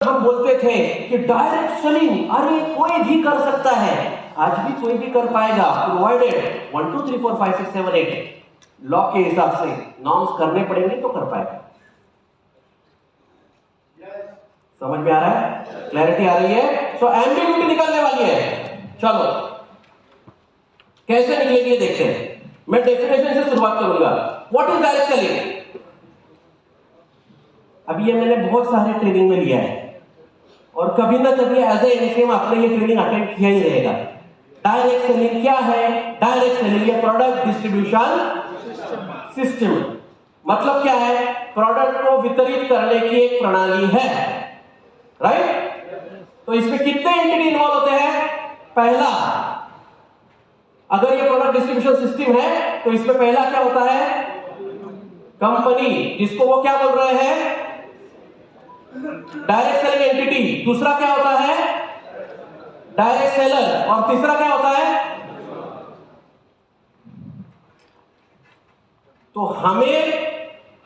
हम बोलते थे कि डायरेक्ट सेलिंग अरे कोई भी कर सकता है, आज भी कोई भी कर पाएगा, प्रोवाइडेड 1 2 3 4 5 6 7 8 लॉ के हिसाब से नॉर्म्स करने पड़ेंगे तो कर पाएगा। समझ में आ रहा है? क्लैरिटी आ रही है? सो एम्बिग्यूटी निकलने वाली है। चलो कैसे निकलेगी देखते हैं। मैं डेफिनेशन से शुरुआत करूंगा। What is direct selling? अभी ये मैंने बहुत सारे ट्रेनिंग में लिया है और कभी ना कभी एज ए एनसीएम आपने ये ट्रेनिंग अटेंड किया ही रहेगा। डायरेक्ट सेलिंग क्या है? डायरेक्ट सेलिंग ये प्रोडक्ट डिस्ट्रीब्यूशन सिस्टम, मतलब क्या है? प्रोडक्ट को वितरित करने की एक प्रणाली है, राइट? तो इसमें कितने एंटिटी इन्वॉल्व होते हैं? पहला, अगर ये प्रोडक्ट डिस्ट्रीब्यूशन सिस्टम है तो इसमें पहला क्या होता है? कंपनी, जिसको वो क्या बोल रहे हैं? Direct selling entity. दूसरा क्या होता है? Direct seller. और तीसरा क्या होता है? तो हमें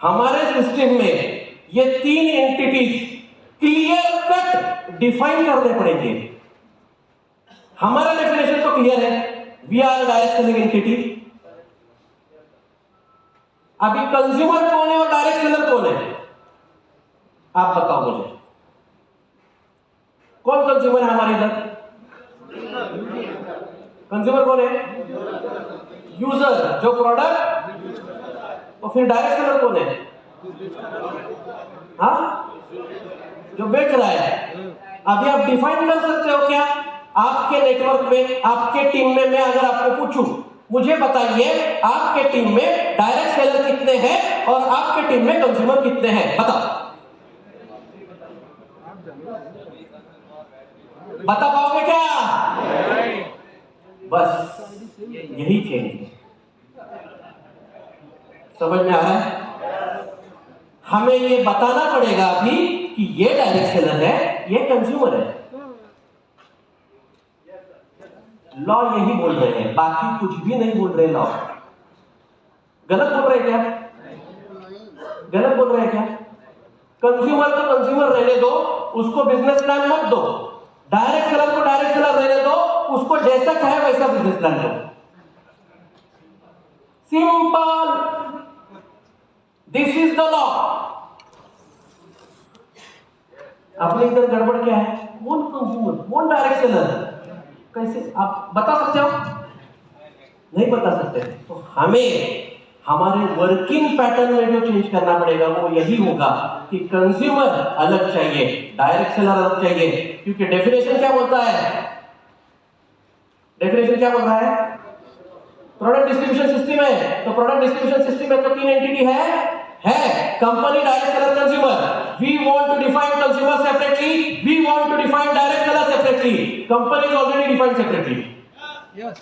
हमारे सिस्टम में ये तीन एंटिटीज क्लियर कट डिफाइन करने पड़ेंगे। हमारा डेफिनेशन तो क्लियर है, we are direct selling entity. अभी कंज्यूमर कौन है और डायरेक्ट सेलर कौन है? आप बताओ मुझे, कौन कंज्यूमर है हमारे इधर? कंज्यूमर कौन है? यूजर, जो प्रोडक्ट। और फिर डायरेक्ट सेलर कौन है? हाँ, जो बेच रहा है। अभी आप डिफाइन कर सकते हो क्या? आपके नेटवर्क में, आपके टीम में, मैं अगर आपको पूछूं, मुझे बताइए आपके टीम में डायरेक्ट सेलर कितने हैं और आपके टीम में कंज्यूमर कितने हैं? बताओ, बता पाओगे क्या? बस यही चेंज है। समझ में आ रहा है? हमें ये बताना पड़ेगा अभी कि ये डायरेक्ट सेलर है, ये कंज्यूमर है। लॉ यही बोल रहे हैं, बाकी कुछ भी नहीं बोल रहे। लॉ गलत बोल रहे हैं क्या? गलत बोल रहे हैं क्या? कंज्यूमर को कंज्यूमर रहने दो, उसको बिजनेस प्लान मत दो। डायरेक्ट सेलर को डायरेक्ट सेलर रहने दो, उसको जैसा चाहे वैसा बिजनेस प्लान दो। Simple, this is the law. अपने इधर गड़बड़ क्या है? कौन कंज्यूमर, कौन डायरेक्ट सेलर? कैसे आप बता सकते हो? नहीं बता सकते। तो हमें हमारे वर्किंग पैटर्न में जो चेंज करना पड़ेगा वो यही होगा कि कंज्यूमर अलग चाहिए, डायरेक्ट सेलर अलग चाहिए। क्योंकि डेफिनेशन क्या बोलता है? डेफिनेशन क्या बोल रहा है? प्रोडक्ट डिस्ट्रीब्यूशन सिस्टम है, तो प्रोडक्ट डिस्ट्रीब्यूशन सिस्टम में तो तीन एंटिटी है company, direct seller, consumer. We want to define consumer separately, we want to define direct seller separately. Company is already defined separately. Yes.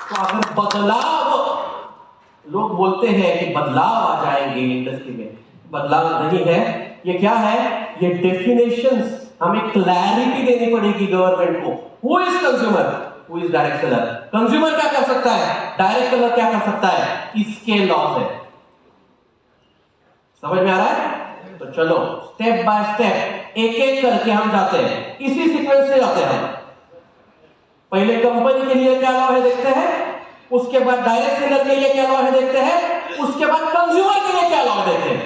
तो अगर बदलाव, लोग बोलते हैं कि बदलाव आ जाएंगे इंडस्ट्री में, बदलाव नहीं है। ये क्या है? ये डेफिनेशंस हमें क्लैरिटी देनी पड़ेगी गवर्नमेंट को। Who is consumer, who is direct seller? Consumer क्या कर सकता है, डायरेक्ट सेलर क्या कर सकता है? इसके लॉज है। समझ में आ रहा है? तो चलो स्टेप बाय स्टेप एक एक करके हम जाते हैं, इसी सीक्वेंस से जाते हैं। पहले कंपनी के लिए क्या लॉ है देखते हैं, उसके बाद डायरेक्ट सेलर के लिए क्या लॉ है देखते हैं, उसके बाद कंज्यूमर के लिए क्या लॉ देखते हैं।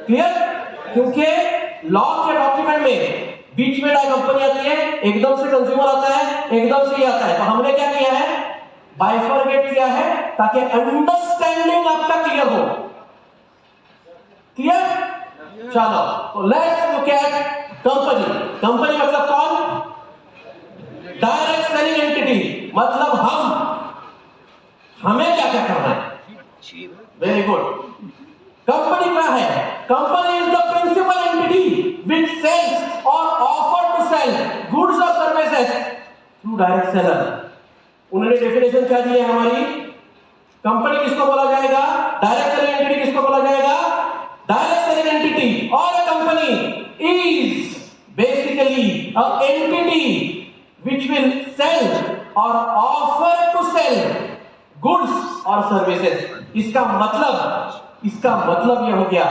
क्लियर? क्योंकि लॉ के डॉक्यूमेंट में बीच में कंपनी आती है, एकदम से कंज्यूमर आता है, एकदम से ही आता है। तो हमने क्या किया है? बाइफरगेट किया है ताकि अंडरस्टैंडिंग आपका क्लियर हो। क्लियर? चलो तो let's look at company. Company मतलब कौन? डायरेक्ट सेलिंग एंटिटी, मतलब हमें क्या क्या करना है? Very good. कंपनी क्या है? Company is the principal entity which sells और ऑफर टू सेल गुड्स और सर्विसेज थ्रू डायरेक्ट सेलर। उन्होंने डेफिनेशन क्या दी है हमारी? कंपनी किसको बोला जाएगा? डायरेक्ट सेलिंग एंटिटी किसको बोला जाएगा? Direct selling entity. और a company is basically an entity which will sell or offer to sell goods or services। इसका मतलब ये हो गया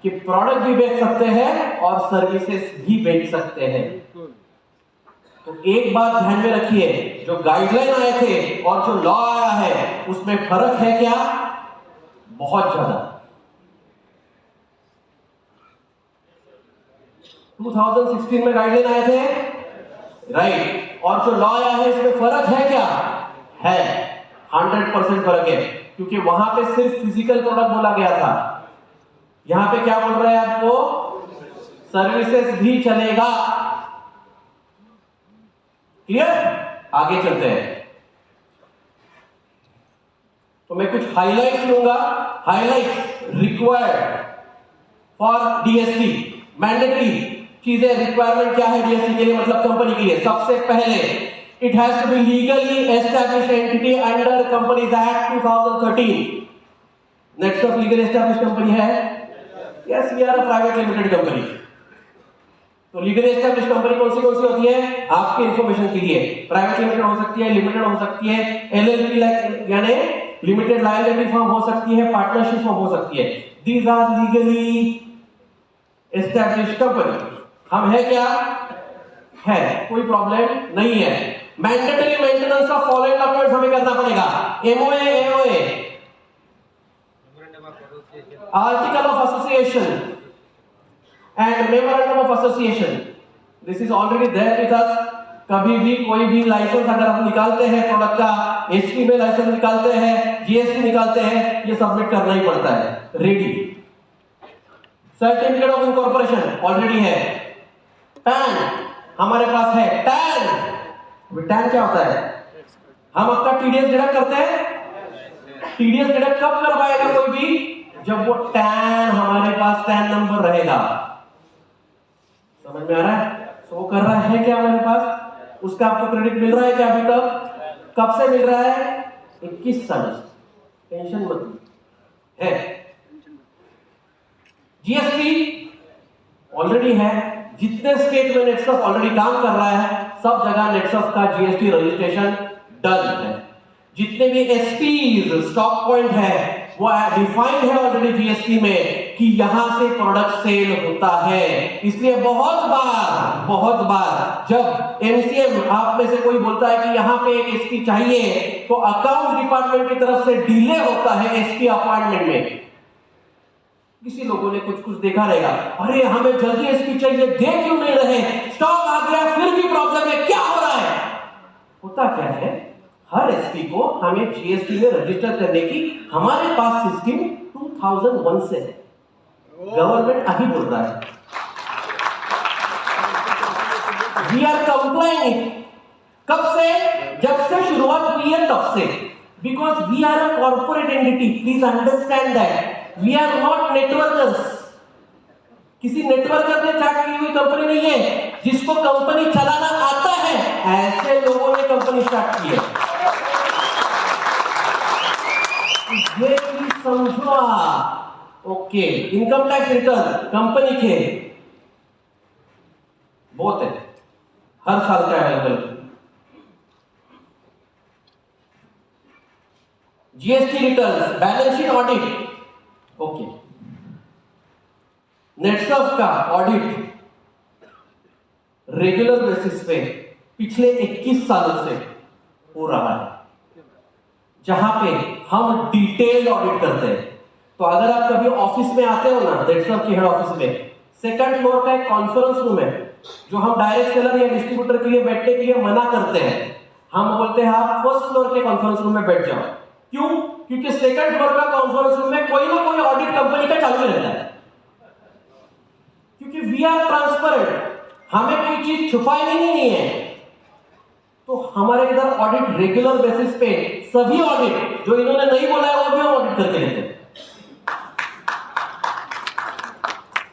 कि प्रोडक्ट भी बेच सकते हैं और सर्विसेज भी बेच सकते हैं। तो एक बात ध्यान में रखिए, जो गाइडलाइन आए थे और जो लॉ आया है उसमें फर्क है क्या? बहुत ज्यादा। 2016 में गाइडलाइन आए थे, राइट, और जो लॉ आया है इसमें फर्क है क्या? है, 100% फर्क है, क्योंकि वहां पे सिर्फ फिजिकल प्रोडक्ट बोला गया था, यहां पे क्या बोल रहे हैं आपको? सर्विसेज भी चलेगा। क्लियर? आगे चलते हैं। तो मैं कुछ हाइलाइट्स लूंगा। Highlights required for DSC, mandatory चीजें, रिक्वायरमेंट क्या है डीएससी के लिए, मतलब कंपनी के लिए। सबसे पहले, it has to be legally established entity under companies act 2013। Next of legal established company है? Yes, we are a private limited company. तो लीगली एस्टैब्लिश्ड कंपनी कौन सी होती है? आपके इंफॉर्मेशन के लिए प्राइवेट लिमिटेड हो सकती है, लिमिटेड हो सकती है, एलएलपी यानी लिमिटेड लायबिलिटी फर्म हो सकती है, पार्टनरशिप फर्म हो सकती है। These are legally established company. हम है क्या? है, कोई प्रॉब्लम नहीं है। Mandatory maintenance of following documents हमें करना पड़ेगा। MOA, AOA, article of association and memorandum of association, this is already there with us. कभी भी कोई भी लाइसेंस अगर हम निकालते हैं प्रोडक्ट का, एसपी में लाइसेंस निकालते हैं, जीएसटी निकालते हैं, ये सबमिट करना ही पड़ता है। Ready. Certificate of incorporation already है। टैन हमारे पास है। टैन क्या होता है? हम आपका टीडीएस डिडक्ट करते हैं। टीडीएस डिडक्ट कब करवाएगा कोई भी? जब वो टैन हमारे पास टैन नंबर रहेगा। समझ में आ रहा है? शो कर रहा है क्या हमारे पास? उसका आपको क्रेडिट मिल रहा है क्या अभी तक? कब से मिल रहा है? 21 साल से। टेंशन मत है। जीएसटी ऑलरेडी है। जितने स्टेट में नेटसर्फ ऑलरेडी काम कर रहा है, सब जगह नेटसर्फ का जीएसटी रजिस्ट्रेशन डन है। जितने भी एसपीज, स्टॉक पॉइंट है, वो डिफाइंड है ऑलरेडी जीएसटी में कि यहां से प्रोडक्ट सेल होता है। इसलिए बहुत बार जब एमसीएम आप में से कोई बोलता है कि यहां पे एक एसपी चाहिए, तो अकाउंट डिपार्टमेंट की तरफ से डिले होता है एसपी अपॉइंटमेंट में। किसी लोगों ने कुछ देखा रहेगा, अरे हमें जल्दी एसपी चाहिए, दे क्यों नहीं रहे, स्टॉक आ गया फिर भी प्रॉब्लम है, क्या हो रहा है? होता क्या है, हर एसपी को हमें जीएसटी में रजिस्टर करने की हमारे पास सिस्टम 2001 से है। गवर्नमेंट अभी बोल रहा है वी आर कंप्लाइंग। कब से? जब से शुरुआत हुई है तब से। Because we are a corporate entity, please understand that. We are not networkers. किसी नेटवर्कर ने चार्ट की हुई कंपनी नहीं है। जिसको कंपनी चलाना आता है, ऐसे लोगों ने कंपनी स्टार्ट की है। ये भी समझो आप। Okay, income tax return company के बहुत है, हर साल का available. GST return, balance sheet audit, okay. Netsurf का ऑडिट रेगुलर बेसिस पे पिछले 21 सालों से हो रहा है, जहां पे हम डिटेल ऑडिट करते हैं। तो अगर आप कभी ऑफिस में आते हो ना, नेटसर्फ की हेड ऑफिस में, सेकंड फ्लोर का एक कॉन्फ्रेंस रूम है, जो हम डायरेक्ट सेलर या डिस्ट्रीब्यूटर के लिए बैठने के लिए मना करते हैं। हम बोलते हैं आप फर्स्ट फ्लोर के कॉन्फ्रेंस रूम में बैठ जाओ। क्यों? क्योंकि सेकंड फ्लोर का कॉन्फ्रेंस रूम में कोई ना कोई ऑडिट कंपनी का चालू रहता है। क्योंकि वी आर ट्रांसपेरेंट, हमें कोई चीज छुपाई नहीं है। तो हमारे इधर ऑडिट रेगुलर बेसिस पे, सभी ऑडिट जो इन्होंने नहीं बोला है वो भी हम ऑडिट करके लेते हैं।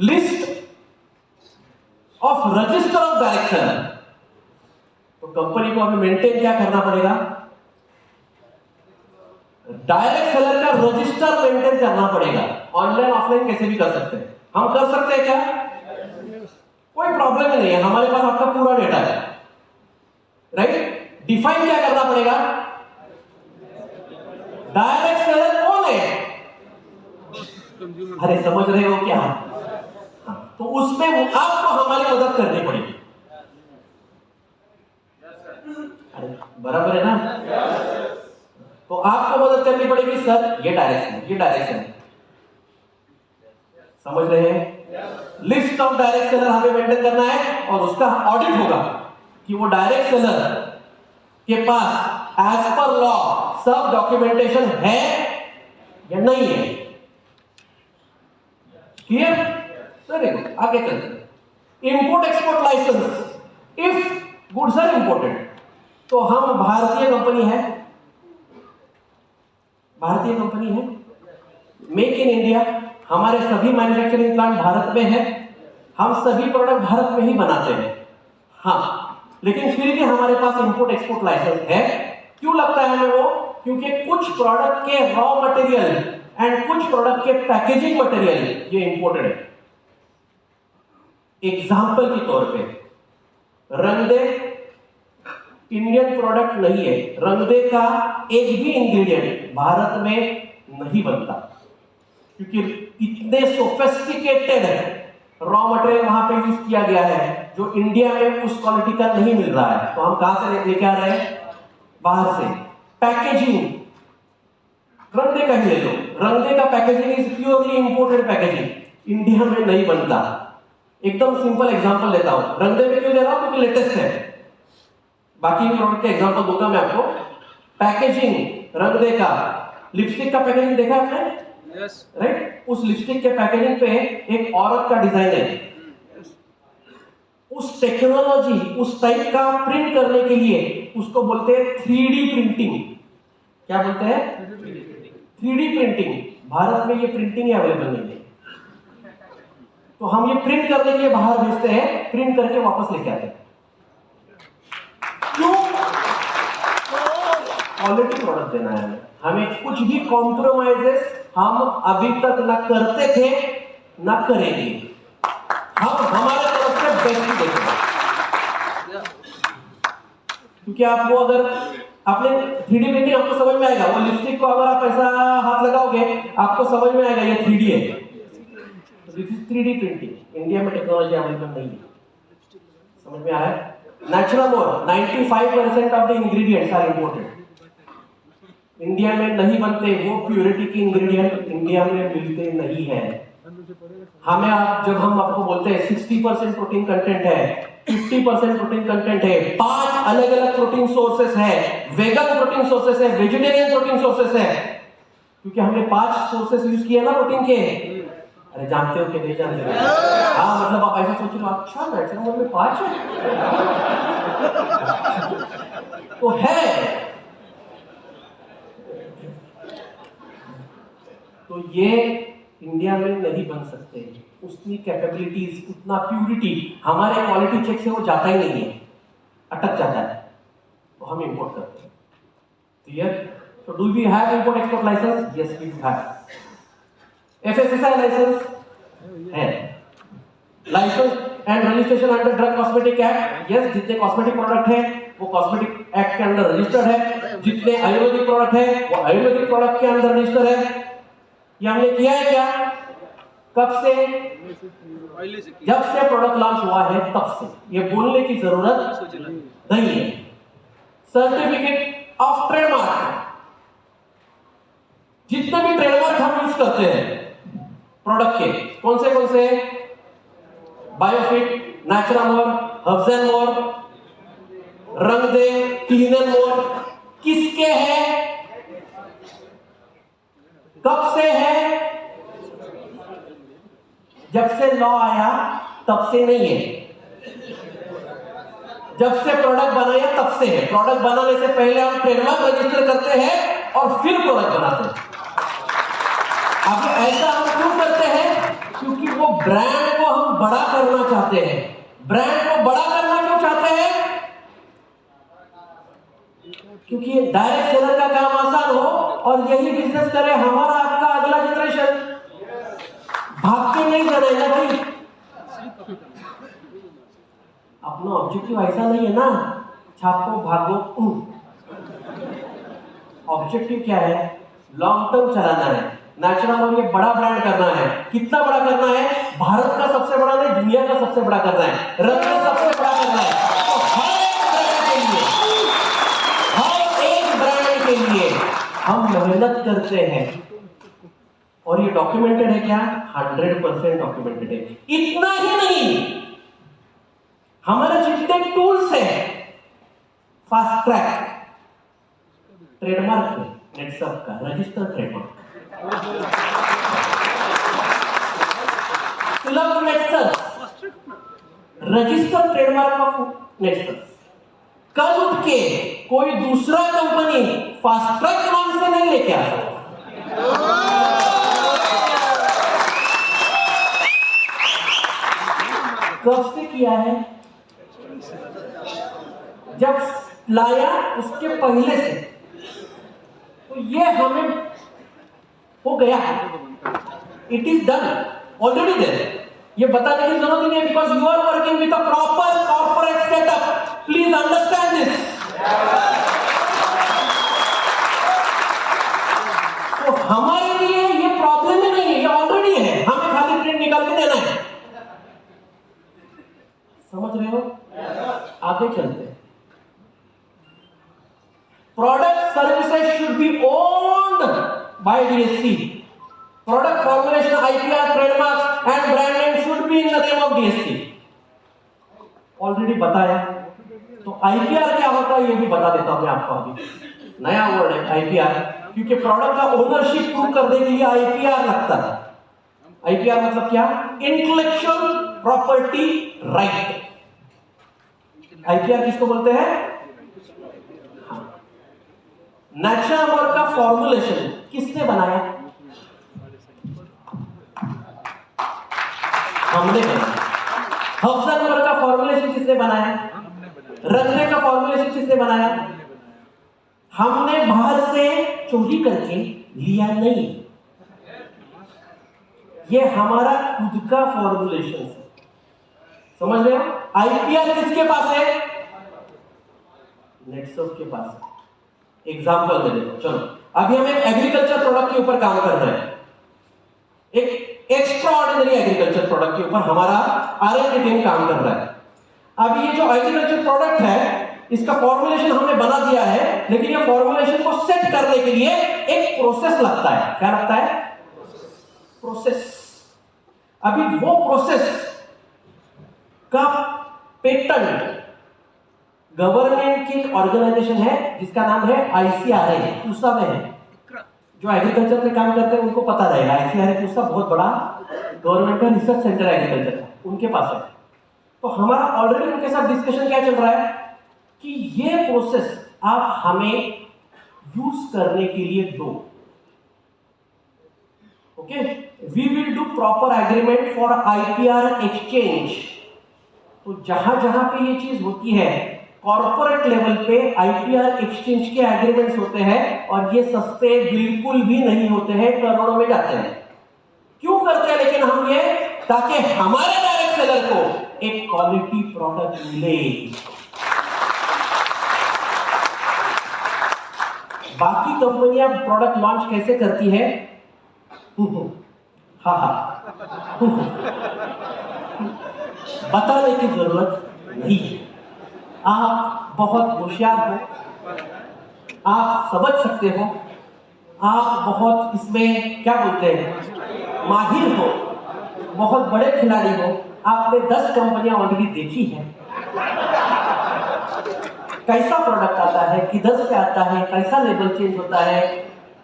List of register of direction, तो कंपनी को हमें मेंटेन क्या करना पड़ेगा? डायरेक्ट सेलर का रजिस्टर मेंटेन करना पड़ेगा। ऑनलाइन ऑफलाइन कैसे भी कर सकते हैं। हम कर सकते हैं क्या? कोई प्रॉब्लम ही नहीं है, हमारे पास आपका पूरा डेटा है, राइट? डिफाइन क्या करना पड़ेगा? डायरेक्ट सेलर कौन है? अरे समझ रहे हो क्या? तो उसमें आपको हमारी मदद करनी पड़ेगी। बराबर है ना? तो आपको मदद करनी पड़ेगी, सर ये डायरेक्शन समझ रहे हैं? लिस्ट ऑफ डायरेक्ट सेलर हमें मेंटेन करना है और उसका ऑडिट होगा कि वो डायरेक्ट सेलर के पास एज पर लॉ सब डॉक्यूमेंटेशन है या नहीं है। क्लियर? वेरी गुड, आगे चलते हैं। Import export license, if goods are imported, तो हम भारतीय कंपनी है, मेक इन इंडिया, हमारे सभी मैन्युफैक्चरिंग प्लांट भारत में है, हम सभी प्रोडक्ट भारत में ही बनाते हैं। हाँ, लेकिन फिर भी हमारे पास इंपोर्ट एक्सपोर्ट लाइसेंस है। क्यों लगता है हमें वो? क्योंकि कुछ प्रोडक्ट के रॉ मटेरियल एंड कुछ प्रोडक्ट के पैकेजिंग मटेरियल ये इंपोर्टेड है। एग्जाम्पल के तौर पे रंगदे इंडियन प्रोडक्ट नहीं है, रंगदे का एक भी इंग्रेडिएंट भारत में नहीं बनता, क्योंकि इतने सोफिस्टिकेटेड रॉ मटेरियल वहां पे यूज किया गया है जो इंडिया में उस क्वालिटी का नहीं मिल रहा है। तो हम कहां से लेके आ रहे हैं? बाहर से। पैकेजिंग, रंगदे का ही ले लो, रंगदे का packaging is purely imported packaging, India में नहीं बनता। एकदम सिंपल एग्जांपल लेता हूं, रंगदे में क्यों ले रहा हूं? क्योंकि लेटेस्ट है, बाकी प्रोडक्ट के एग्जांपल दूंगा मैं आपको। पैकेजिंग रंगदे का, लिपस्टिक का पैकेजिंग देखा आपने? Yes, right. उस लिपस्टिक के पैकेजिंग पे एक औरत का डिजाइन है। उस टेक्नोलॉजी, उस टाइप का प्रिंट करने के लिए उसको बोलते हैं 3D प्रिंटिंग। क्या बोलते हैं? 3D printing. भारत में ये प्रिंटिंग अवेलेबल नहीं है, तो हम ये प्रिंट करने के लिए बाहर भेजते हैं, प्रिंट करके वापस लेके आते हैं। क्यों? क्वालिटी प्रोडक्ट देना है हमें। कुछ भी कॉम्प्रोमाइजेस हम अभी तक ना करते थे ना करेंगे, हम हमारे तरफ से बेस्ट देंगे। क्योंकि आपको अगर आपने 3D प्रिंटिंग आपको समझ में आएगा, वो लिपस्टिक को अगर आप ऐसा हाथ लगाओगे आपको समझ में आएगा ये 3D है। This is 3D printing. India में टेक्नोलॉजी अवेलेबल नहीं है, समझ में आ रहा है? Natural 95% of the ingredients are imported, India में नहीं बनते। वो प्योरिटी के इंग्रेडिएंट इंडिया में मिलते नहीं है। हमें जब हम आपको बोलते हैं 60% प्रोटीन कंटेंट है, 50% प्रोटीन कंटेंट है, 5 अलग अलग प्रोटीन सोर्सेस है, वेगन प्रोटीन सोर्सेस है, वेजिटेरियन प्रोटीन सोर्सेस है, क्योंकि हमने 5 सोर्सेस यूज किए ना प्रोटीन के। अरे जानते हो कि नहीं जानते हो? हाँ, मतलब आप ऐसा सोच रहे हो, अच्छा नेचुरल में 5 है तो है। तो ये इंडिया में नहीं बन सकते, उसकी कैपेबिलिटीज, उतना प्यूरिटी हमारे क्वालिटी चेक से वो जाता ही नहीं है, अटक जाता है, तो हम इंपोर्ट करते हैं। क्लियर? तो do we have import export license? Yes we do have. FSSAI license है, license and registration under drug cosmetic act. Yes, जितने कॉस्मेटिक प्रोडक्ट है वो कॉस्मेटिक एक्ट के अंदर रजिस्टर्ड है, जितने आयुर्वेदिक प्रोडक्ट है वो आयुर्वेदिक प्रोडक्ट के अंदर रजिस्टर्ड है। ये हमने किया है क्या? कब से? जब से प्रोडक्ट लॉन्च हुआ है तब से, ये बोलने की जरूरत नहीं है। सर्टिफिकेट ऑफ ट्रेडमार्क, जितने भी ट्रेडमार्क हम यूज करते हैं प्रोडक्ट के, कौन से? Biofit, Naturamore, herbs and more, Rangde, clean and more, किसके हैं? कब से है? जब से लॉ आया तब से नहीं है, जब से प्रोडक्ट बनाया तब से है। प्रोडक्ट बनाने से पहले हम ट्रेडमार्क रजिस्टर करते हैं और फिर प्रोडक्ट बनाते हैं। अब ऐसा हम क्यों करते हैं? क्योंकि वो ब्रांड को हम बड़ा करना चाहते हैं। ब्रांड को बड़ा करना क्यों चाहते हैं? क्योंकि डायरेक्ट सेलर का काम आसान हो और यही बिजनेस करे हमारा आपका अगला जनरेशन। भाग के नहीं जाना है ना भाई, अपना ऑब्जेक्टिव ऐसा नहीं है ना छापो भागो। ऑब्जेक्टिव क्या है? लॉन्ग टर्म चलाना है। नेचुरामोर ये बड़ा ब्रांड करना है। कितना बड़ा करना है? भारत का सबसे बड़ा नहीं, सबसे बड़ा करना है, रत्न सबसे बड़ा करना है। तो हर एक ब्रांड के लिए हम मेहनत करते हैं, और ये डॉक्यूमेंटेड है क्या? 100% डॉक्यूमेंटेड है। इतना ही नहीं, हमारे जितने टूल्स हैं, फास्ट ट्रैक ट्रेडमार्क है नेटसर्फ का, रजिस्टर ट्रेडमार्क, सुलभ Netsurf, register trademark of Netsurf. कल उठ के कोई दूसरा कंपनी फास्ट ट्रैक नाम से नहीं लेके आ सकता। कब से किया है? जब लाया उसके पहले से। तो ये हमें हो गया, it is done already there. ये बताने की जरूरत ही नहीं है, because you are working with a proper corporate setup. Please understand this. तो हमारे लिए ये प्रॉब्लम ही नहीं है, ये ऑलरेडी है, हमें खाली प्रिंट निकाल के देना है। समझ रहे हो? आगे चलते हैं। Product services should be owned by DSC. Product formulation, IPR, trademarks and brand name should be in the name of DSC. Already बताया। तो IPR क्या होता है ये भी बता देता हूं मैं आपको अभी। नया वर्ड है IPR, क्योंकि प्रोडक्ट का ओनरशिप प्रूव करने के लिए IPR लगता है। IPR मतलब क्या? Intellectual property right. IPR किसको बोलते हैं? नेचुरल का फॉर्मुलेशन किसने बनाया? हमने बनाया। हफ्जन का फॉर्मुलेशन किसने बनाया? रंगने का फॉर्मुलेशन किसने बनाया? हमने बाहर से चोरी करके लिया नहीं, ये हमारा खुद का फॉर्मुलेशन है। समझ रहे हो? आईपीआर किसके पास है? नेटसर्फ के पास है। एग्जाम्पल दे देखो, चलो अभी हम एक एग्रीकल्चर प्रोडक्ट के ऊपर काम कर रहे हैं, एक एक्स्ट्राऑर्डिनरी एग्रीकल्चर प्रोडक्ट के ऊपर हमारा आर&डी टीम काम कर रहा है। अब ये जो एग्रीकल्चर प्रोडक्ट है इसका फॉर्मुलेशन हमने बना दिया है, लेकिन ये फॉर्मुलेशन को सेट करने के लिए एक प्रोसेस लगता है। क्या लगता है? प्रोसेस। अभी वो प्रोसेस का पेटेंट गवर्नमेंट की ऑर्गेनाइजेशन है जिसका नाम है ICRA, पूसा में है। जो एग्रीकल्चर में काम करते हैं उनको पता रहेगा, ICRA पूसा बहुत बड़ा गवर्नमेंट का रिसर्च सेंटर है एग्रीकल्चर का, उनके पास है। तो हमारा ऑलरेडी उनके साथ डिस्कशन क्या चल रहा है कि ये प्रोसेस आप हमें यूज करने के लिए दो। Okay, we will do proper agreement for IPR exchange. तो जहां जहां पे ये चीज होती है कॉर्पोरेट लेवल पे IPR एक्सचेंज के एग्रीमेंट्स होते हैं, और ये सस्ते बिल्कुल भी नहीं होते हैं, करोड़ों में जाते हैं। क्यों करते हैं लेकिन हम ये? ताकि हमारे डायरेक्ट सेलर को एक क्वालिटी प्रोडक्ट मिले। बाकी कंपनियां प्रोडक्ट लॉन्च कैसे करती है? बताने की जरूरत नहीं। आप बहुत होशियार हो, आप समझ सकते हो, आप बहुत इसमें क्या बोलते हैं माहिर हो, बहुत बड़े खिलाड़ी हो। आपने 10 कंपनियां ऑलरेडी देखी हैं, कैसा प्रोडक्ट आता है, किधर से आता है, कैसा लेबल चेंज होता है,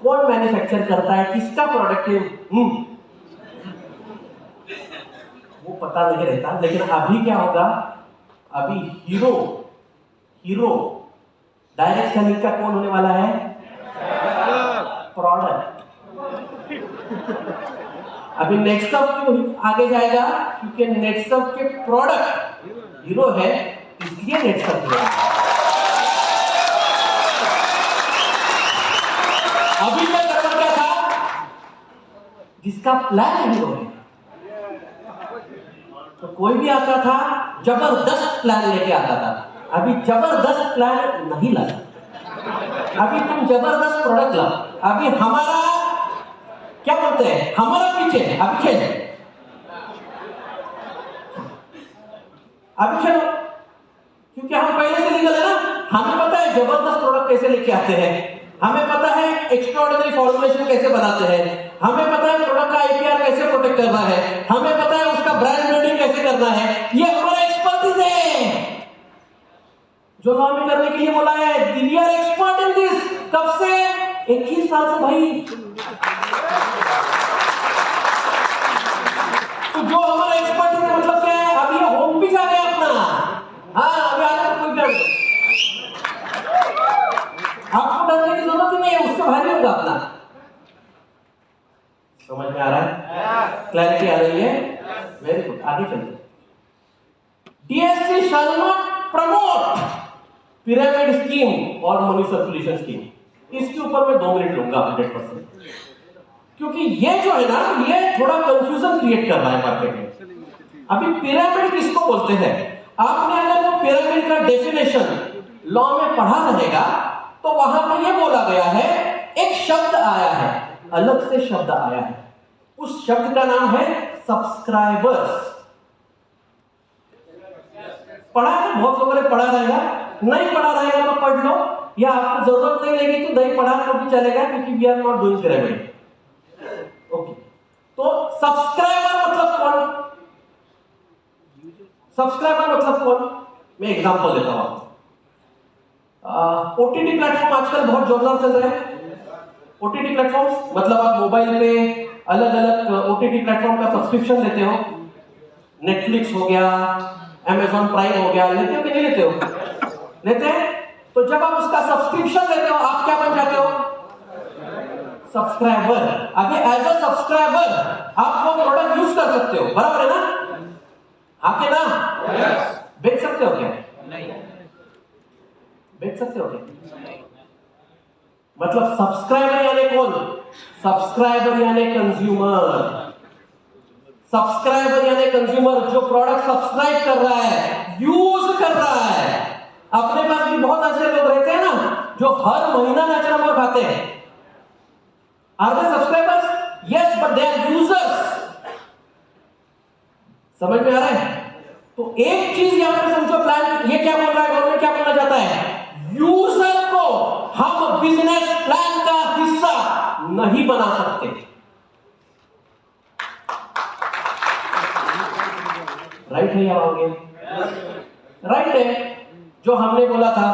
कौन मैन्युफैक्चर करता है, किसका प्रोडक्ट है, वो पता नहीं रहता। लेकिन अभी क्या होगा? अभी हीरो डायरेक्ट सेलिंग का कौन होने वाला है? प्रोडक्ट। अभी नेटसर्फ क्यों आगे जाएगा? क्योंकि नेटसर्फ के प्रोडक्ट हीरो है, इसलिए नेटसर्फ है। अभी तक करना क्या था? जिसका प्लान हीरो है, तो कोई भी आता था जबरदस्त प्लान लेके आता था। अभी जबरदस्त प्लान नहीं ला सकते। अभी तुम जबरदस्त प्रोडक्ट लाओ। अभी हमारा क्या बोलते हैं, हमारा पीछे अभी खेल। अभी चलो, क्योंकि हम पहले से लीगल है ना, हमें पता है जबरदस्त प्रोडक्ट कैसे लेके आते हैं, हमें पता है एक्स्ट्राऑर्डिनरी फॉर्मुलेशन कैसे बनाते हैं, हमें पता है प्रोडक्ट का आईपीआर कैसे प्रोटेक्ट करना है, हमें पता है उसका ब्रांड बिल्डिंग कैसे करना है। ये हमारा एक्सपर्टीज है जो लॉ में करने के लिए बोला है। We are expert in this. कब से? 21 साल से भाई। तो जो हमारा एक्सपर्टीज है मतलब क्या है? अब ये होम पिच आ गया अपना। हाँ, अभी आगे तो कोई डर नहीं, आपको डरने की जरूरत ही नहीं है, उससे भारी होगा अपना। समझ में आ रहा है? क्लैरिटी आ रही है? वेरी गुड, आगे चलते। DSC shall not promote pyramid scheme और मनी सर्कुलेशन स्कीम। इसके ऊपर मैं 2 मिनट लूंगा 100%, क्योंकि ये जो है ना, ये थोड़ा कंफ्यूजन क्रिएट कर रहा है मार्केट में। अभी पिरामिड किसको बोलते हैं? आपने अगर वो पिरामिड का डेफिनेशन लॉ में पढ़ा रहेगा तो वहां पर ये बोला गया है, एक शब्द आया है, अलग से शब्द आया है, उस शब्द का नाम है सब्सक्राइबर्स। पढ़ा है? बहुत लोगों ने पढ़ा रहेगा, नहीं पढ़ा रहेगा तो पढ़ लो, या आपको जरूरत नहीं लगी तो नहीं पढ़ा तो भी चलेगा, क्योंकि we are not doing pyramid. Okay, तो सब्सक्राइबर मतलब कौन? सब्सक्राइबर मतलब कौन? मैं एग्जांपल देता हूं। ओटीटी प्लेटफॉर्म आजकल बहुत जोरदार चल रहे हैं। ओटीटी प्लेटफॉर्म्स मतलब आप मोबाइल पे अलग अलग ओटीटी प्लेटफॉर्म का सब्सक्रिप्शन लेते हो। नेटफ्लिक्स हो गया, अमेज़न प्राइम हो गया, लेते हो कि नहीं लेते हो? लेते हैं। तो जब आप उसका सब्सक्रिप्शन लेते हो, आप क्या बन जाते हो? सब्सक्राइबर। अभी एज अ सब्सक्राइबर आप वो प्रोडक्ट यूज कर सकते हो, बराबर है ना? आके ना बेच सकते हो क्या? नहीं बेच सकते हो क्या? मतलब सब्सक्राइबर यानी कौन? सब्सक्राइबर यानी कंज्यूमर। सब्सक्राइबर यानी कंज्यूमर जो प्रोडक्ट सब्सक्राइब कर रहा है, यूज कर रहा है। अपने पास भी बहुत ऐसे लोग रहते हैं ना जो हर महीना नेचुरल खाते हैं। Are they subscribers? Yes, but they are users. समझ में आ रहा है? तो एक चीज यहां पर समझो, प्लान ये क्या बोल रहा है, गवर्नमेंट क्या बोलना चाहता है? यूजर को हम बिजनेस प्लान का हिस्सा नहीं बना सकते। राइट है या रॉन्ग है? राइट है। जो हमने बोला था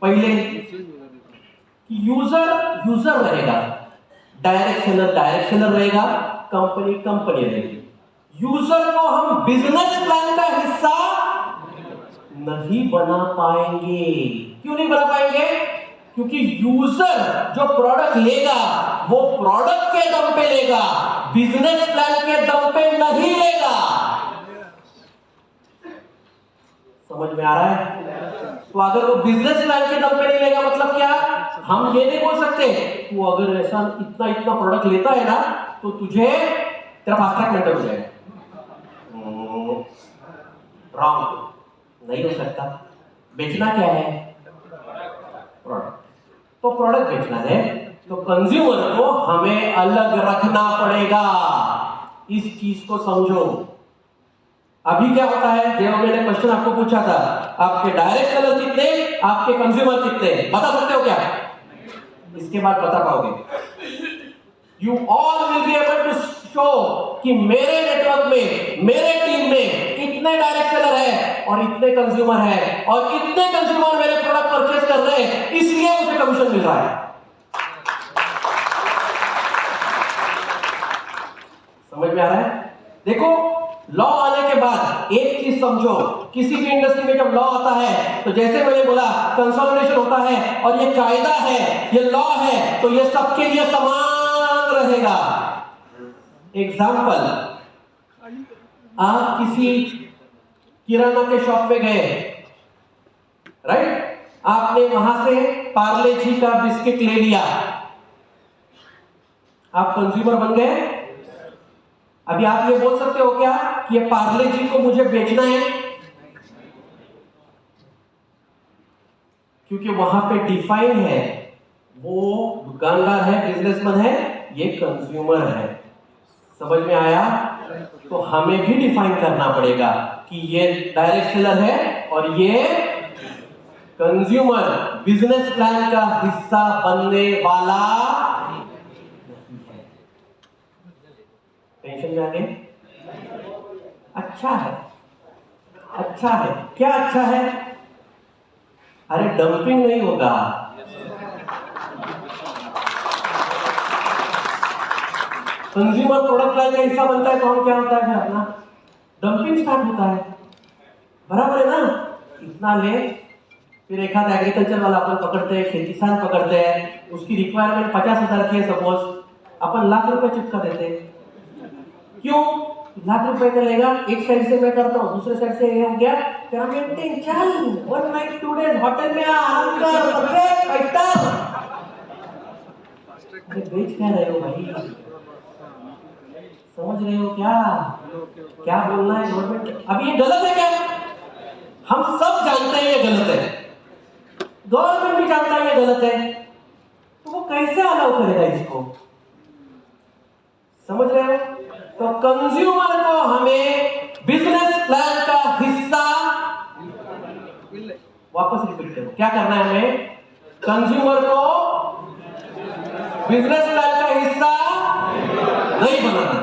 पहले कि यूजर यूजर रहेगा, डायरेक्ट सेलर रहेगा, कंपनी रहेगी। यूजर को हम बिजनेस प्लान का हिस्सा नहीं बना पाएंगे। क्यों नहीं बना पाएंगे? क्योंकि यूजर जो प्रोडक्ट लेगा वो प्रोडक्ट के दम पे लेगा, बिजनेस प्लान के दम पे नहीं लेगा। समझ में आ रहा है? तो अगर वो बिजनेस प्लान के दम पे नहीं लेगा मतलब क्या? हम ये नहीं बोल सकते तू अगर ऐसा इतना प्रोडक्ट लेता है ना तो तुझे तेरा फास्ट ट्रैक मेंटेन हो जाएगा। रॉन्ग, नहीं हो सकता। बेचना क्या है? प्रोडक्ट। तो प्रोडक्ट बेचना है तो कंज्यूमर को हमें अलग रखना पड़ेगा। इस चीज को समझो। अभी क्या होता है, जो मैंने क्वेश्चन आपको पूछा था, आपके डायरेक्ट सेलर कितने, आपके कंज्यूमर कितने, बता सकते हो क्या? इसके बाद बता पाओगे। You all will be able to show कि मेरे नेटवर्क में, मेरे टीम में इतने डायरेक्ट सेलर है और इतने कंज्यूमर है और इतने कंज्यूमर मेरे प्रोडक्ट परचेज कर रहे हैं, इसलिए मुझे कमीशन मिल रहा है। समझ में आ रहा है? देखो, लॉ आने के बाद एक चीज समझो, किसी भी इंडस्ट्री में जब लॉ आता है तो जैसे मैंने बोला कंसोलिडेशन होता है और ये कायदा है, ये लॉ है, तो ये सबके लिए समान रहेगा। एग्जाम्पल, आप किसी किराना के शॉप पे गए, राइट? आपने वहां से पार्ले जी का बिस्किट ले लिया, आप कंज्यूमर बन गए। अभी आप ये बोल सकते हो क्या कि ये पार्ले जी को मुझे बेचना है? क्योंकि वहां पे डिफाइन है, वो दुकानदार है, बिजनेसमैन है, ये कंज्यूमर है। समझ में आया? तो हमें भी डिफाइन करना पड़ेगा कि ये डायरेक्ट सेलर है और ये कंज्यूमर बिजनेस प्लान का हिस्सा बनने वाला है। टेंशन में आ गए? अच्छा है, अच्छा है। क्या अच्छा है? अरे डंपिंग नहीं होगा। कंज्यूमर प्रोडक्ट लाइन का हिस्सा बनता है तो हम क्या होता है अपना डंपिंग स्टार्ट होता है। बराबर है ना? इतना ले, फिर एक आध एग्रीकल्चर वाला अपन पकड़ते हैं, खेती किसान पकड़ते हैं, उसकी रिक्वायरमेंट 50,000 की है सपोज, अपन लाख रुपए चिपका देते हैं। क्यों? लाख रुपए का लेगा, एक साइड से मैं करता हूँ, दूसरे साइड से ये हो गया, तेरा मेंटेन चल, 1 नाइट 2 डेज होटल में आराम कर, परफेक्ट फाइव स्टार। अरे बेच क्या रहे हो भाई? समझ रहे हो क्या क्या बोलना है गवर्नमेंट? अब ये गलत है क्या? हम सब जानते हैं ये गलत है, गवर्नमेंट भी जानता है ये गलत है, तो वो कैसे अलाउ करेगा इसको? समझ रहे हो? तो कंज्यूमर को हमें बिजनेस प्लान का हिस्सा, वापस रिपीट करो, क्या करना है हमें? कंज्यूमर को बिजनेस प्लान का हिस्सा नहीं बनाना।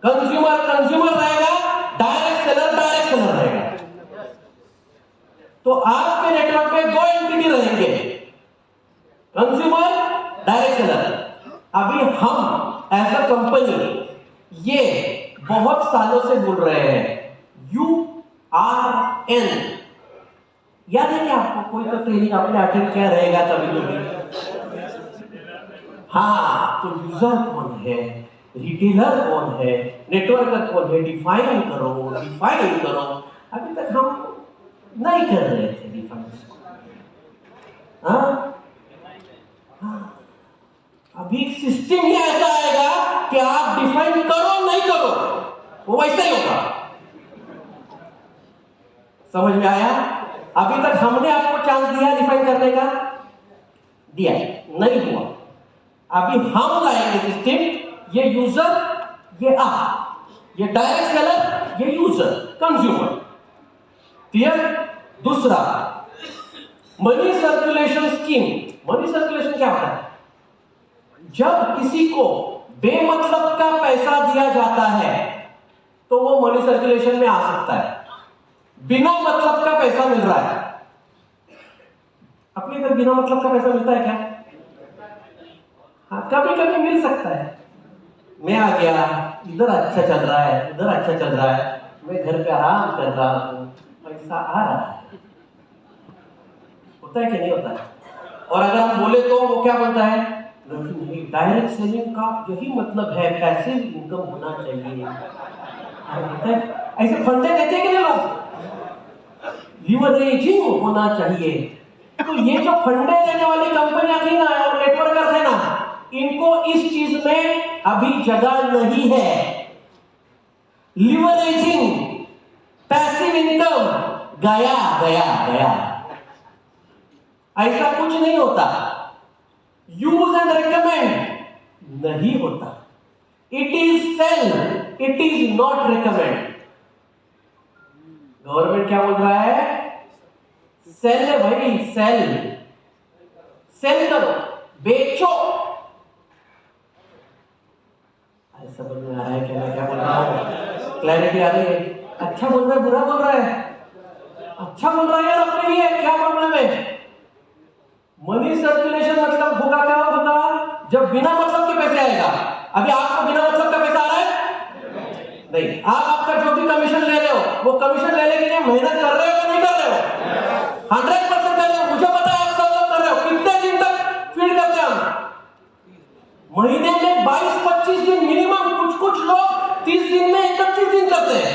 कंज्यूमर कंज्यूमर रहेगा, डायरेक्ट सेलर रहेगा। तो आपके नेटवर्क में 2 एंटिटी रहेंगे, कंज्यूमर, डायरेक्ट सेलर। अभी हम एज अ कंपनी ये बहुत सालों से बोल रहे हैं URN। याद है क्या आपको? कोई तो ट्रेनिंग आपने अटेंड किया रहेगा कभी कभी। हाँ, तो यूजर कौन है, रिटेलर कौन है, नेटवर्कर कौन है, डिफाइन करो। अभी तक हम नहीं कर रहे थे डिफाइन। अभी सिस्टम ही ऐसा आएगा कि आप डिफाइन करो नहीं करो, वो वैसा ही होगा। समझ में आया? अभी तक हमने आपको चांस दिया डिफाइन करने का, दिया नहीं हुआ। अभी हम लाएंगे सिस्टम, ये यूजर, ये आप, ये डायरेक्ट सेलर, ये यूजर कंज्यूमर। क्लियर? दूसरा, money circulation scheme. Money circulation क्या होता है? जब किसी को बेमतलब का पैसा दिया जाता है तो वो मनी सर्कुलेशन में आ सकता है। बिना मतलब का पैसा मिल रहा है, अपने इधर बिना मतलब का पैसा मिलता है क्या? हाँ, कभी कभी मिल सकता है। मैं आ गया, इधर अच्छा चल रहा है, उधर अच्छा चल रहा है, मैं घर पे आराम कर रहा हूँ, पैसा आ रहा है। होता है कि नहीं होता है? और अगर हम बोले तो वो क्या बोलता है? नहीं, डायरेक्ट सेलिंग का यही मतलब है, पैसिव इनकम होना चाहिए। ऐसे फंडे देते हैं कि नहीं लोग? लीवरेजिंग होना चाहिए। तो ये जो फंडे देने वाली कंपनियां थी ना और नेटवर्कर थे ना, इनको इस चीज में अभी जगह नहीं है। लीवरेजिंग, पैसिव इनकम गया गया गया, ऐसा कुछ नहीं होता। यूज एंड रिकमेंड नहीं होता। It is sale, it is not recommend. Government क्या बोल रहा है? सेल है भाई, सेल, सेल करो, बेचो। समझ में आ रहा है क्या मैं क्या बोल रहा हूं? क्लैरिटी आ रही है? अच्छा बोल रहा है, बुरा बोल रहा है? अच्छा बोल रहा है यार, अपने लिए क्या प्रॉब्लम है? मनी सर्कुलेशन मतलब होगा क्या? होगा जब बिना मतलब के पैसे आएगा। अभी आपको बिना मतलब का पैसा आ रहा है? नहीं। आप आपका जो भी कमीशन ले रहे हो, वो कमीशन लेने के लिए मेहनत कर रहे हो या नहीं कर रहे हो? 100% कर रहे हो। मुझे पता है आप सब लोग कर रहे हो। कितने दिन तक फीड करते हैं हम? महीने में 22-25 दिन मिनिमम, कुछ लोग 30 दिन में 31 दिन करते हैं।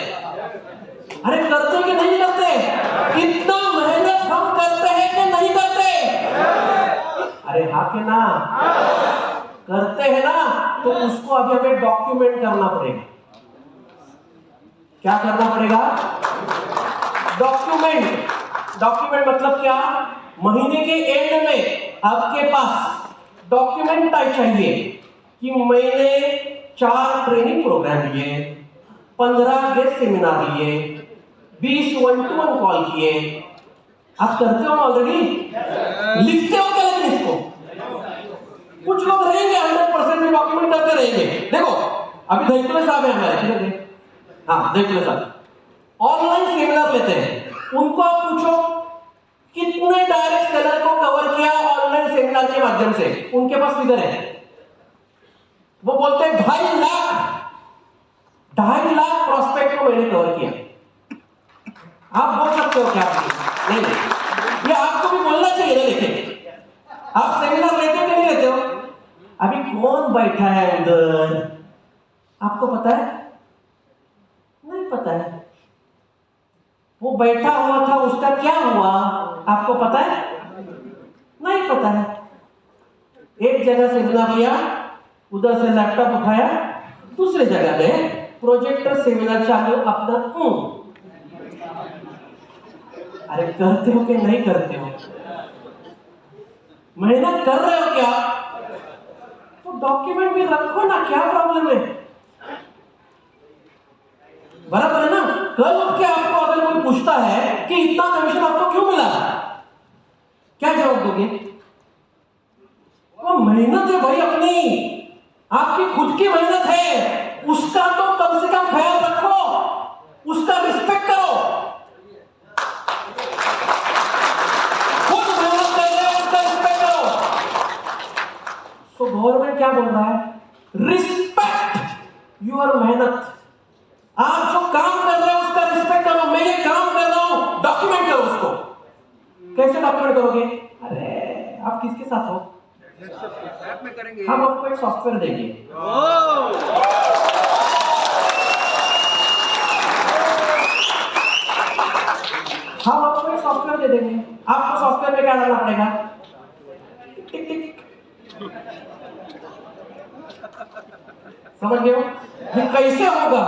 अरे करते कि नहीं करते? इतना मेहनत हम करते हैं कि नहीं करते? अरे हाँ के ना? करते हैं ना? तो उसको अभी हमें डॉक्यूमेंट करना पड़ेगा। क्या करना पड़ेगा? डॉक्यूमेंट। डॉक्यूमेंट मतलब क्या? महीने के एंड में आपके पास डॉक्यूमेंट टाइप चाहिए कि मैंने 4 ट्रेनिंग प्रोग्राम लिए, 15 गेस्ट सेमिनार लिए, 20 1-to-1 कॉल किए। आप करते हो ऑलरेडी? लिखते हो क्या लेकिन इसको? कुछ लोग रहेंगे 100% में डॉक्यूमेंट करते रहेंगे। देखो अभी धैकुले साहब है हमारे, हाँ धैकुले साहब ऑनलाइन सेमिनार लेते हैं, उनको आप पूछो कितने डायरेक्ट सेलर को कवर किया ऑनलाइन सेमिनार के माध्यम से, उनके पास फिगर है। वो बोलते हैं 2.5 लाख प्रोस्पेक्ट को मैंने कवर किया। आप बोल सकते हो क्या? नहीं, ये आपको भी बोलना चाहिए ना। लेकिन आप सेमिनार लेते हो कि नहीं लेते हो? अभी कौन बैठा है उधर, आपको पता है? नहीं पता है। वो बैठा हुआ था, उसका क्या हुआ आपको पता है? नहीं पता है। एक जगह सेमिनार लिया, उधर से लैपटॉप उठाया, दूसरी जगह में प्रोजेक्टर सेमिनार चालू अपना। अरे करते हो कि नहीं करते हो? मेहनत कर रहे हो क्या? तो डॉक्यूमेंट भी रखो ना, क्या प्रॉब्लम है? बराबर है ना? कल उठ के आपको अगर कोई पूछता है कि इतना कमीशन आपको क्यों मिला, क्या जवाब दोगे? वो मेहनत है भाई अपनी, आपकी खुद की मेहनत है, उसका तो कम से कम ख्याल रखो, उसका रिस्पेक्ट करो। खुद मेहनत कर रहे हो, उसका रिस्पेक्ट करो। तो गवर्नमेंट क्या बोल रहा है? रिस्पेक्ट योर मेहनत। आप जो काम कर रहे हो उसका रिस्पेक्ट करो। मैं ये काम कर रहा हूं, डॉक्यूमेंट करो उसको। कैसे डॉक्यूमेंट करोगे? अरे आप किसके साथ हो? में करेंगे। हम आपको एक सॉफ्टवेयर देंगे। हम आपको एक सॉफ्टवेयर दे देंगे। आपको सॉफ्टवेयर में क्या डालना पड़ेगा? टिक टिक। समझ गए हो? ये कैसे होगा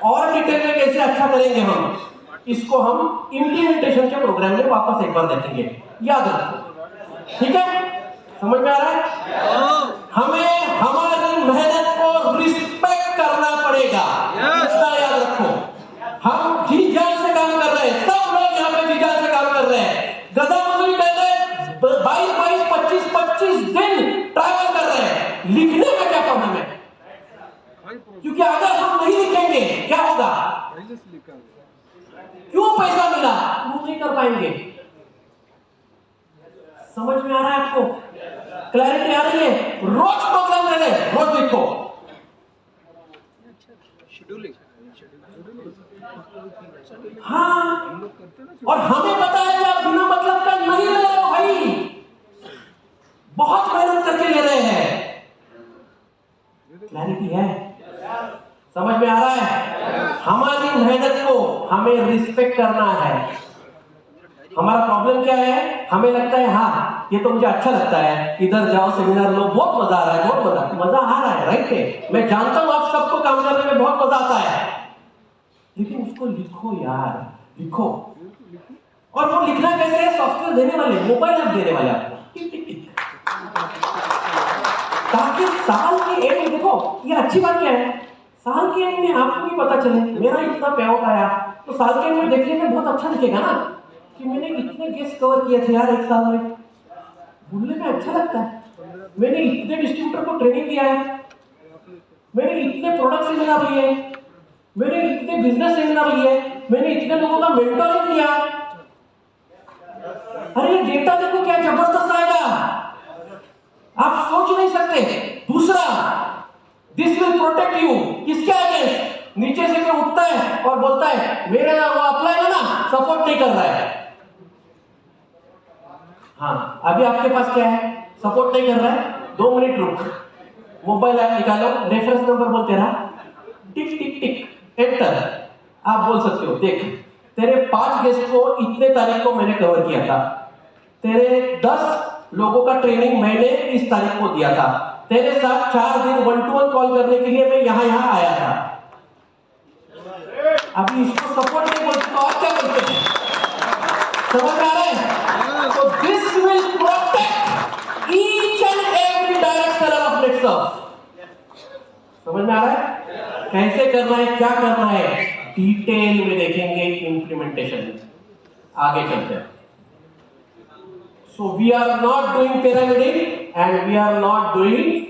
और डिटेल में कैसे अच्छा करेंगे हम, इसको हम इंप्लीमेंटेशन के प्रोग्राम में वापस एक बार देखेंगे। याद रखो, ठीक है? समझ में आ रहा है? हमें हमारी मेहनत को रिस्पेक्ट करना पड़ेगा। इसका याद रखो। हम जी जान से काम कर रहे हैं, सब लोग यहाँ पे जी जान से काम कर रहे हैं। गधा मजदूरी कर रहे हैं, 22-22, 25-25 दिन ट्रैवल कर रहे हैं। लिखने में क्या प्रॉब्लम है? क्योंकि अगर हम नहीं लिखेंगे क्या होगा? क्यों पैसा मिला प्रूव नहीं कर पाएंगे। समझ में आ रहा है आपको? क्लैरिटी आ रही है? रोज प्रोग्राम ले ले, रोज लिखो। हाँ, और हमें पता है कि आप बिना मतलब का नहीं ले रहे हो भाई, बहुत मेहनत करके ले रहे हैं। क्लैरिटी है? समझ में आ रहा है? हमारी मेहनत को हमें रिस्पेक्ट करना है। हमारा प्रॉब्लम क्या है? हमें लगता है हाँ ये तो मुझे अच्छा लगता है, इधर जाओ सेमिनार लो, बहुत मजा आ रहा है, बहुत मजा आ रहा है, राइट है? मैं जानता हूं आप सबको काम करने में बहुत मजा आता है, लेकिन उसको लिखो यार, लिखो। और वो लिखना कैसे है? सॉफ्टवेयर देने वाले, मोबाइल ऐप देने वाले आपको, टिक टिक टिक, ताकि साल के एंड, देखो ये अच्छी बात क्या है, साल के एंड में आपको भी पता चले मेरा इतना पे आउट आया, तो साल के एंड में देखने में बहुत अच्छा दिखेगा ना कि मैंने इतने गेस्ट कवर किए थे यार एक साल में। बोलने में अच्छा लगता है, मैंने इतने डिस्ट्रीब्यूटर को ट्रेनिंग दिया है, मैंने इतने प्रोडक्ट सेमिनार लिए, मैंने इतने बिजनेस सेमिनार लिए, मैंने इतने लोगों का मेंटोरिंग किया। अरे ये डेटा देखो क्या जबरदस्त आएगा, आप सोच नहीं सकते। दूसरा, दिस विल प्रोटेक्ट यू। किसके अगेंस्ट? नीचे से कोई उठता है और बोलता है मेरे वो अप्लाई है ना, सपोर्ट नहीं कर रहा है। हाँ, अभी आपके पास क्या है? सपोर्ट नहीं कर रहा है, 2 मिनट रुक, मोबाइल ऐप निकालो, रेफरेंस नंबर बोलते रहा, टिक टिक टिक, एंटर। आप बोल सकते हो देख तेरे 5 गेस्ट को इतने तारीख को मैंने कवर किया था, तेरे 10 लोगों का ट्रेनिंग मैंने इस तारीख को दिया था, तेरे साथ 4 दिन 1-to-1 कॉल करने के लिए मैं यहां आया था। अभी इसको सपोर्ट नहीं बोलते तो और क्या बोलते हैं? समझ आ रहा है? तो this will protect each and every direct seller of Netsurf. समझ में आ रहा है? कैसे करना है, क्या करना है, डिटेल में देखेंगे इम्प्लीमेंटेशन में। आगे चलते हैं। So we are not doing pyramiding and we are not doing,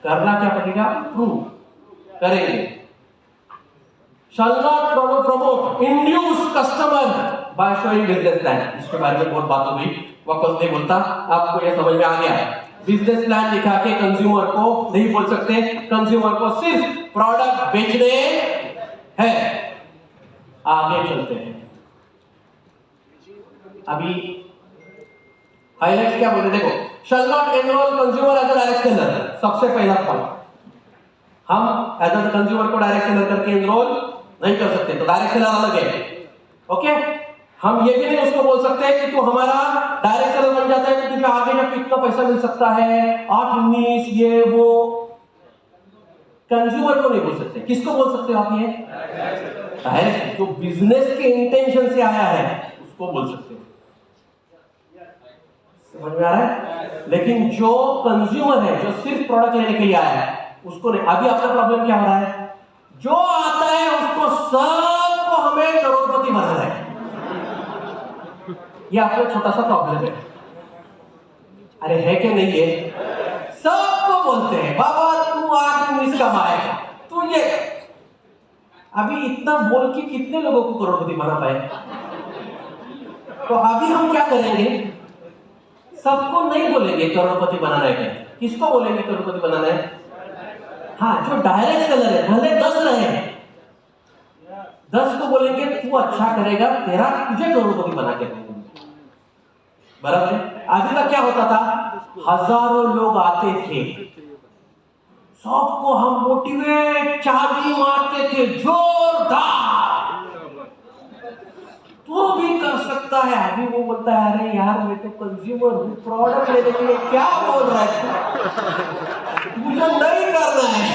करना क्या पड़ेगा, प्रूव करेंगे। shall not promote induce customer by showing business plan। इसके बारे में बहुत बात हो गई, वापस नहीं बोलता, आपको ये समझ में आ गया। बिजनेस प्लान दिखा के कंज्यूमर को नहीं बोल सकते, कंज्यूमर को सिर्फ प्रोडक्ट बेचने हैं। आगे चलते हैं। अभी हाईलाइट क्या बोले, देखो, shall not enroll consumer as a direct seller। सबसे पहला पॉइंट, हम एज अ कंज्यूमर को डायरेक्ट सेलर करके एनरोल नहीं कर सकते, तो डायरेक्ट सेलर अलग है। ओके, हम ये भी नहीं उसको बोल सकते कि तू हमारा डायरेक्ट सेलर बन जाता है तो तुझे आगे जाके इतना पैसा मिल सकता है, 8-19 ये वो। कंज्यूमर को नहीं बोल सकते, किसको बोल सकते हो आप? ये डायरेक्ट जो बिजनेस के इंटेंशन से आया है उसको बोल सकते हो। समझ में आ रहा है? लेकिन जो कंज्यूमर है, जो सिर्फ प्रोडक्ट लेने के लिए आया है, उसको नहीं। अभी आपका प्रॉब्लम क्या हो रहा है, जो आता है उसको सबको हमें करोड़पति बनाना है। ये आपका छोटा सा प्रॉब्लम है। अरे है कि नहीं है? सबको बोलते हैं बाबा तू 8-19 कमाएगा, तू ये। अभी इतना बोल के कितने लोगों को करोड़पति बना पाए? तो अभी हम क्या करेंगे, सबको नहीं बोलेंगे करोड़पति बनाना है। किसको बोलेंगे करोड़पति बनाना है? हाँ, जो डायरेक्ट सेलर है, भले 10 रहे, 10 को बोलेंगे तू अच्छा करेगा, तेरा तुझे करोड़पति बना के देंगे। बराबर है? अभी तक क्या होता था, हजारों लोग आते थे, सबको हम मोटिवेट चाबी मारते थे जोरदार, तू भी कर सकता है। अभी वो बोलता है अरे यार मैं तो कंज्यूमर हूँ, प्रोडक्ट लेने के लिए क्या बोल रहा है, मुझे नहीं करना है।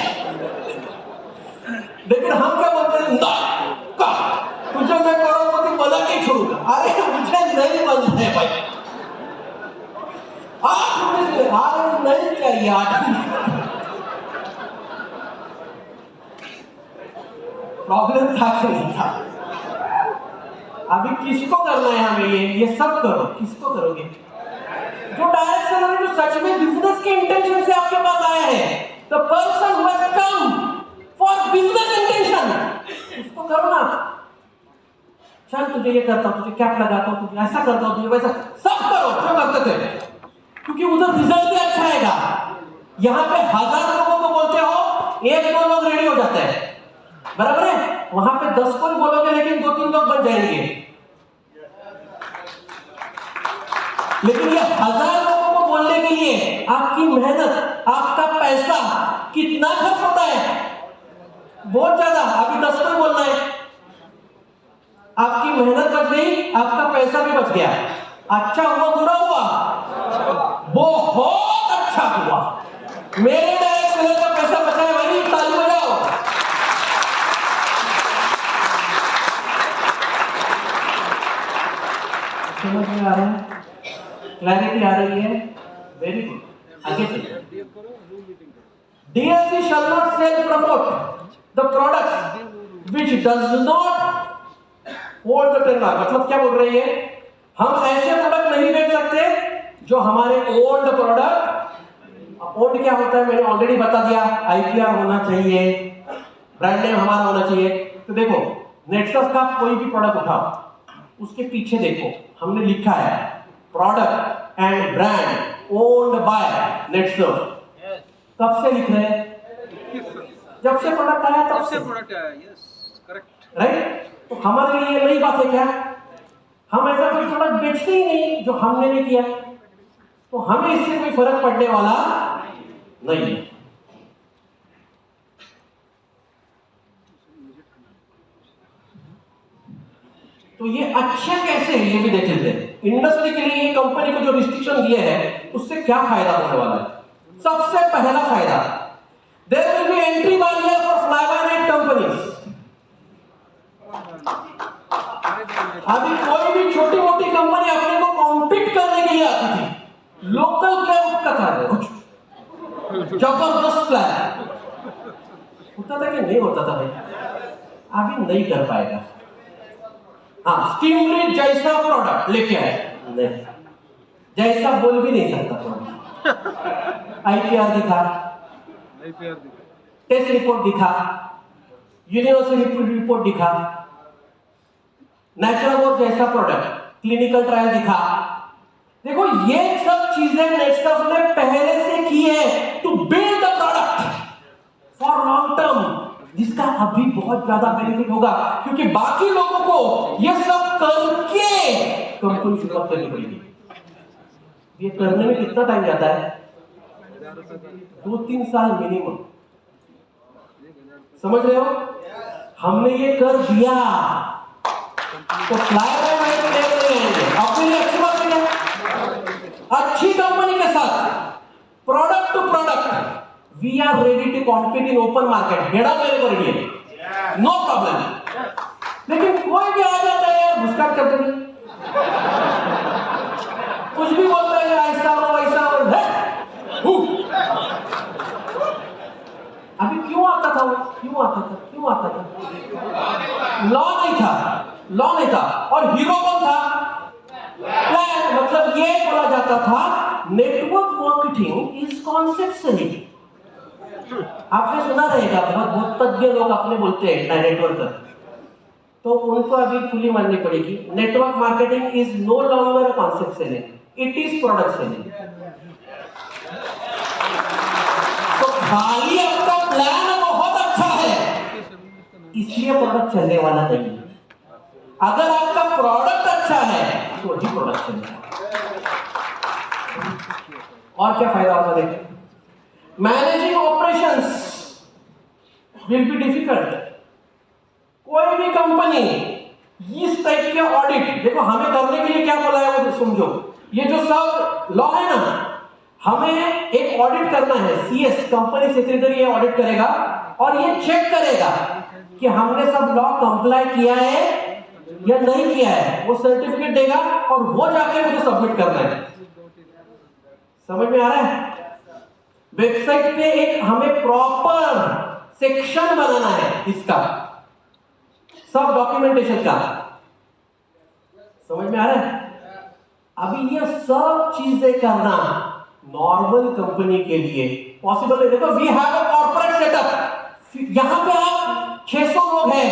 लेकिन हम क्या बोलते हैं, तुझे मैं करोड़पति बना के छोड़ूंगा। अरे मुझे नहीं बनना है भाई, 8 नहीं चाहिए, 8। प्रॉब्लम था कि नहीं था? अभी किसको करना है हमें, ये सब करो। किसको करोगे? जो डायरेक्ट सेलर है, जो सच में बिजनेस के इंटेंशन से आपके पास आया है, the person who has come for business intention, उसको करो ना। चल तुझे ये करता हूं, तुझे कैप लगाता हूं, तुझे ऐसा करता हूं, तुझे वैसा, सब करो जो करते थे, क्योंकि उधर रिजल्ट भी अच्छा आएगा। यहां पे 1000 लोगों को बोलते हो, 1-2 लोग रेडी हो जाते हैं, बराबर है? वहां पे 10 को भी बोलोगे लेकिन 2-3 लोग बन जाएंगे। लेकिन ये 1000 लोगों को बोलने के लिए आपकी मेहनत, आपका पैसा कितना खर्च होता है? बहुत ज्यादा। अभी 10 को बोलना है, आपकी मेहनत बच गई, आपका पैसा भी बच गया। अच्छा हुआ बुरा हुआ? बहुत अच्छा हुआ। मेरे डायरेक्ट सेलर का पैसा बचा है भाई, ताली बजाओ। समझ में आ रहा है? क्लैरिटी आ रही है? Very good. आगे चलिए। DSC shall not sell promote the products which does not hold the trademark। मतलब क्या बोल रही है, हम ऐसे प्रोडक्ट नहीं बेच सकते जो हमारे ओल्ड प्रोडक्ट, ओल्ड क्या होता है मैंने ऑलरेडी बता दिया, IPR होना चाहिए, ब्रांड नेम हमारा होना चाहिए। तो देखो नेटसर्फ का कोई भी प्रोडक्ट उठाओ, उसके पीछे देखो हमने लिखा है product and brand owned by Netsurf. कब से लिख रहे हैं? जब से प्रोडक्ट आया तब से प्रोडक्ट आया। Yes, correct, right. तो हमारे लिए ये नई बात है क्या? हम ऐसा कोई प्रोडक्ट बेचते ही नहीं जो हमने नहीं किया, तो हमें इससे कोई फर्क पड़ने वाला नहीं है। तो ये अच्छा कैसे है ये भी देख लेते हैं। इंडस्ट्री के लिए कंपनी को जो रिस्ट्रिक्शन दिए हैं उससे क्या फायदा होने वाला है? सबसे पहला फायदा, there will be entry barrier for fly by night companies. अभी कोई भी छोटी मोटी कंपनी अपने को कॉम्पीट करने के लिए आती थी, लोकल प्लेयर का था, जबरदस्त प्लान। सोचता था कि नहीं होता था भाई, अभी नहीं कर पाएगा। हाँ, स्टीमरेट जैसा प्रोडक्ट लेके आए, नहीं जैसा बोल भी नहीं सकता प्रोडक्ट। आईपीआर दिखा, टेस्ट रिपोर्ट दिखा, यूनिवर्सिटी रिपोर्ट दिखा, नेचुरल और जैसा प्रोडक्ट, क्लिनिकल ट्रायल दिखा। देखो ये सब चीजें नेटस्टफ ने पहले से की है to build the product for long term, जिसका अभी बहुत ज्यादा बेनिफिट होगा, क्योंकि बाकी लोगों को ये सब करके कंपनी शुरुआत करनी पड़ेगी। ये करने में कितना टाइम जाता है? 2-3 साल मिनिमम। समझ रहे हो? हमने ये कर दिया तो फ्लाई बाय नाइट नहीं आएंगे। अपने लिए अच्छी बात है, अच्छी कंपनी के साथ product to product we are ready to compete in open market. गेड़ा मेरे को रेडी है, नो प्रॉब्लम। लेकिन कोई भी आ जाता है यार, घुसकाट करते नहीं, कुछ भी बोलता है, ऐसा हो वैसा हो। अभी क्यों आता था वो? क्यों आता था? क्यों आता था? लॉ नहीं था, लॉ नहीं था। और हीरो कौन था? प्लान। मतलब ये बोला जाता था network marketing is concept selling. आपने सुना रहेगा, बहुत बहुत तज्ञ लोग अपने बोलते हैं नेटवर्कर, तो उनको अभी खुली माननी पड़ेगी। Network marketing is no longer concept selling, it is product selling. तो खाली आपका प्लान बहुत अच्छा है इसलिए प्रोडक्ट चलने वाला नहीं है। अगर आपका प्रोडक्ट अच्छा है तो ही प्रोडक्ट चलेगा। और क्या फायदा होगा देखिए, managing operations will be difficult. कोई भी कंपनी इस टाइप के ऑडिट, देखो हमें करने के लिए क्या बोला है वो समझो। ये जो सब लॉ है ना, हमें एक ऑडिट करना है। सीएस कंपनी सेक्रेटरी ये ऑडिट करेगा और ये चेक करेगा कि हमने सब लॉ कंप्लाई किया है या नहीं किया है। वो सर्टिफिकेट देगा और वो जाके मुझे सबमिट करना है। समझ में आ रहा है? वेबसाइट पे एक हमें प्रॉपर सेक्शन बनाना है इसका, सब डॉक्यूमेंटेशन का। समझ में आ रहा है? अभी ये सब चीजें करना नॉर्मल कंपनी के लिए पॉसिबल है। देखो we have a corporate setup. यहां पे आप 600 लोग हैं,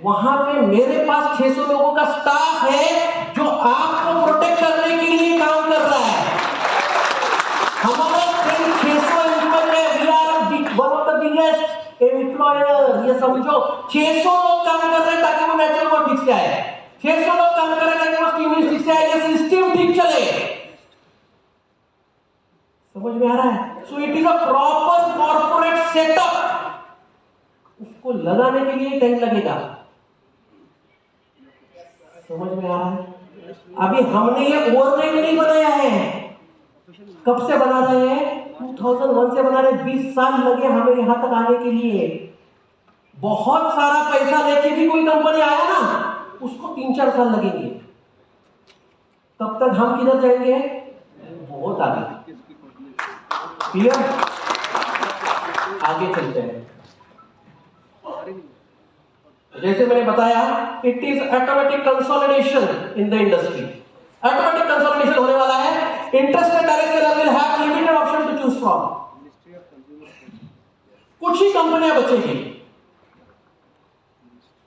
वहां पे मेरे पास 600 लोगों का स्टाफ है जो आपको प्रोटेक्ट करने के लिए काम कर रहा है। हमारा 600 एम्प्लॉय है, we are one of the biggest employer. ये समझो 600 लोग काम कर रहे हैं ताकि वो नेचुरल वो ठीक से आए, 600 लोग काम कर रहे हैं ताकि वो टीम ठीक से आए, ये सिस्टम ठीक चले। समझ में आ रहा है? So it is a proper corporate setup. उसको लगाने के लिए टाइम लगेगा। समझ में आ रहा है? अभी हमने ये ओवरनाइट नहीं बनाया है। कब से बना रहे हैं? 2001 से बना रहे। 20 साल लगे हमें यहां तक आने के लिए। बहुत सारा पैसा लेके भी कोई कंपनी आया ना, उसको 3-4 साल लगेंगे। तब तक हम किधर जाएंगे? बहुत आगे। क्लियर? आगे चलते हैं। जैसे मैंने बताया, it is automatic consolidation in the industry. Automatic consolidation होने वाला है। Interested direct seller will have limited option to choose from. कुछ ही कंपनियां बचेगी।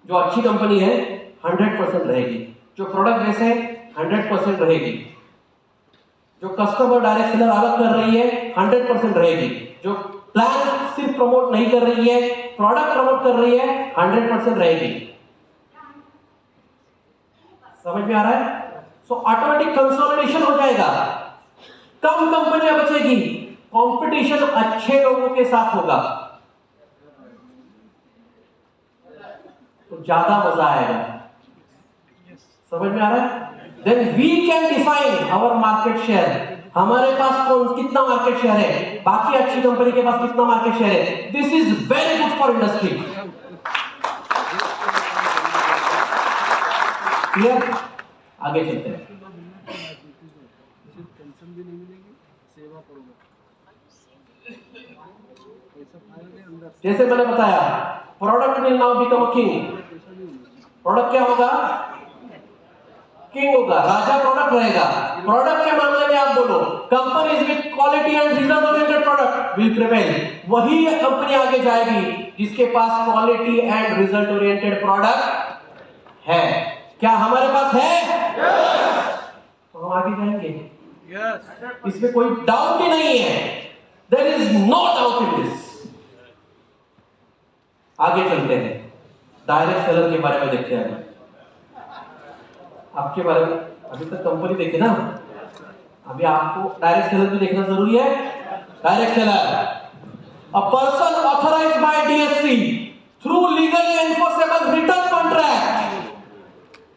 जो अच्छी कंपनी है 100% रहेगी, जो प्रोडक्ट बेस है 100% रहेगी, जो कस्टमर डायरेक्ट सेलर अलग कर रही है 100% रहेगी, जो प्लान सिर्फ प्रमोट नहीं कर रही है, प्रोडक्ट प्रमोट कर रही है 100% रहेगी। समझ में आ रहा है? सो ऑटोमेटिक कंसोलिडेशन हो जाएगा, कम कंपनियां बचेगी, कंपटीशन अच्छे लोगों के साथ होगा, तो ज्यादा मजा आएगा। समझ में आ रहा है? Then we can define our market share. हमारे पास कौन कितना मार्केट शेयर है, बाकी अच्छी कंपनी के पास कितना मार्केट शेयर है। This is very good for industry. Clear? आगे चलते हैं। जैसे मैंने बताया product will now become a king. Product क्या होगा? किंग होगा, राजा प्रोडक्ट रहेगा। प्रोडक्ट के मामले में आप बोलो companies with quality and result oriented product will prevail. वही कंपनी आगे जाएगी जिसके पास quality and result oriented product है। क्या हमारे पास है? तो हम आगे जाएंगे। इसमें कोई डाउट ही नहीं है। There is no doubt in this. आगे चलते हैं, डायरेक्ट सेलर के बारे में देखते हैं। आपके बारे में अभी तक कंपनी देखी ना, अभी आपको डायरेक्ट सेलर भी देखना जरूरी है। Direct seller, a person authorized by DSC through legally enforceable return contract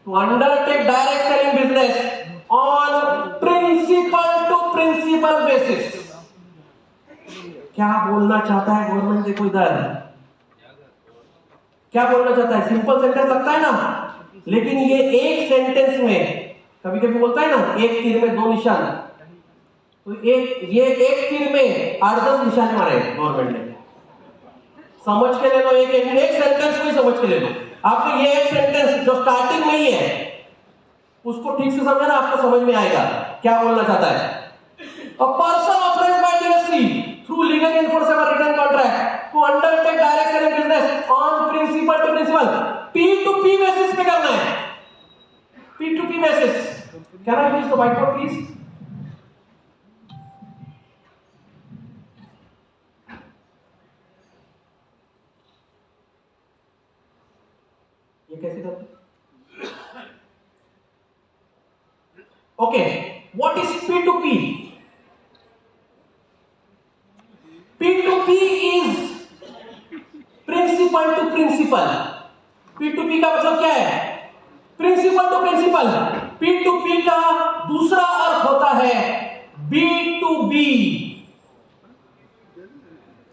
to undertake direct selling business on principal to principal basis. क्या बोलना चाहता है गवर्नमेंट? देखो इधर क्या बोलना चाहता है। सिंपल सेंटेंस लगता है ना, लेकिन ये एक सेंटेंस में कभी कभी बोलता है ना एक तीर में दो निशान, तो ये एक तीर में 8-10 निशान मारे गवर्नमेंट ने। समझ के ले लो, एक सेंटेंस को ही समझ के ले लो। आपको ये एक सेंटेंस जो स्टार्टिंग में ही है उसको ठीक से समझना, आपको समझ में आएगा क्या बोलना चाहता है। A person authorized by DSC through legally enforceable written contract to undertake direct selling business on principal to principal P2P basis पे करना है। P2P basis। Can I use the whiteboard please? ये कैसे करते? Okay, what is P2P? P2P is principal to principal. P2P का मतलब क्या है? Principal to principal. P2P का दूसरा अर्थ होता है B2B,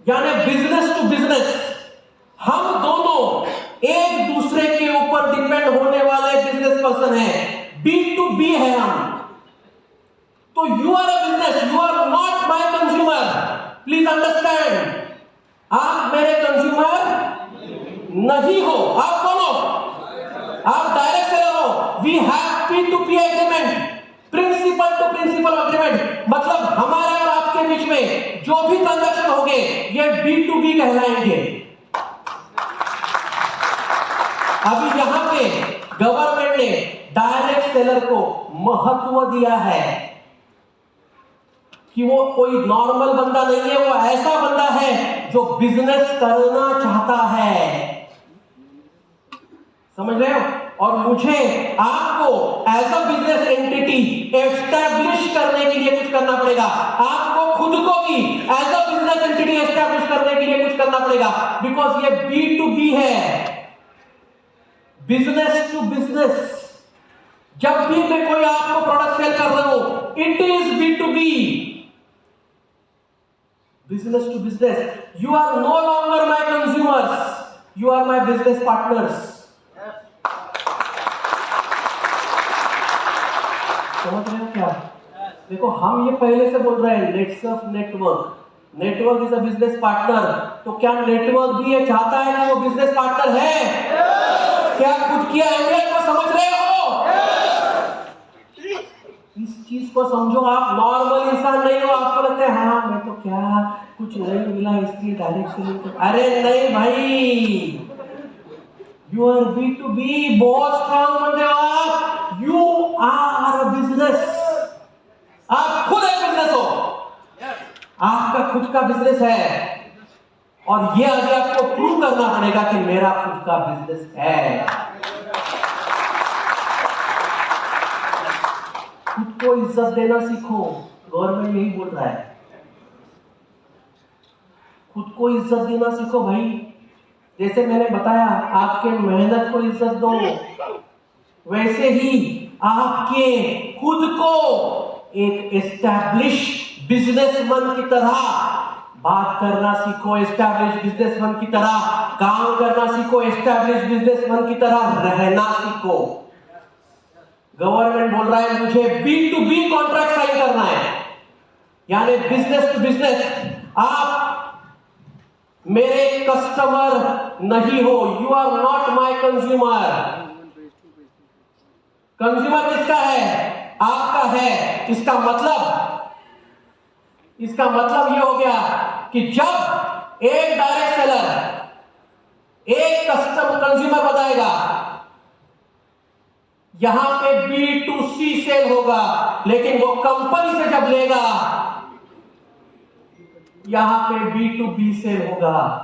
यानी बिजनेस टू बिजनेस। हम दोनों एक दूसरे के ऊपर डिपेंड होने वाले बिजनेस पर्सन हैं। B2B है हम। तो you are a business, you are not my consumer. Please understand, आप मेरे कंज्यूमर नहीं हो। आप कौन हो? आप डायरेक्ट सेलर हो। We have P2P agreement, principal to principal agreement. मतलब हमारे और आपके बीच में जो भी ट्रांजैक्शन होंगे ये B2B कहलाएंगे। अभी यहां पे गवर्नमेंट ने डायरेक्ट सेलर को महत्व दिया है कि वो कोई नॉर्मल बंदा नहीं है, वो ऐसा बंदा है जो बिजनेस करना चाहता है। समझ रहे हो? और मुझे आपको as a business entity establish करने के लिए कुछ करना पड़ेगा। आपको खुद को भी as a business entity establish करने के लिए कुछ करना पड़ेगा, बिकॉज ये B2B है, बिजनेस टू बिजनेस। जब भी मैं कोई आपको प्रोडक्ट सेल कर रहा हूं, it is B2B, business to business. You are no longer my consumers, you are my business partners. समझ रहे हो क्या? देखो हम ये पहले से बोल रहे हैं let's of network. Network is a business partner. तो क्या नेटवर्क भी ये चाहता है कि वो बिजनेस पार्टनर है? क्या खुद की अहमियत को समझ रहे हो? इस चीज को समझो। आप नॉर्मल इंसान नहीं हो। आपको लगता है हाँ मैं तो क्या कुछ नहीं मिला इसलिए डायरेक्ट सेलिंग। अरे नहीं भाई, यू आर B2B। बहुत स्ट्रांग बंदे हो आप। You are business. आप खुद एक बिजनेस हो, आपका खुद का बिजनेस है। और ये आगे आपको प्रूव करना पड़ेगा कि मेरा खुद का बिजनेस है। खुद को इज्जत देना सीखो। गवर्नमेंट यही बोल रहा है, खुद को इज्जत देना सीखो भाई। जैसे मैंने बताया आपके मेहनत को इज्जत दो, वैसे ही आपके खुद को एक एस्टैब्लिश बिजनेसमैन की तरह बात करना सीखो, एस्टैब्लिश बिजनेसमैन की तरह काम करना सीखो, एस्टैब्लिश बिजनेसमैन की तरह रहना सीखो। गवर्नमेंट बोल रहा है मुझे B2B कॉन्ट्रैक्ट साइन करना है, यानी बिजनेस टू बिजनेस। आप मेरे कस्टमर नहीं हो, you are not my consumer. Consumer किसका है? आपका है। इसका मतलब ये हो गया कि जब एक डायरेक्ट सेलर एक कस्टमर कंज्यूमर बताएगा, यहां पे B2C सेल होगा, लेकिन वो कंपनी से जब लेगा यहां पे B2B सेल होगा।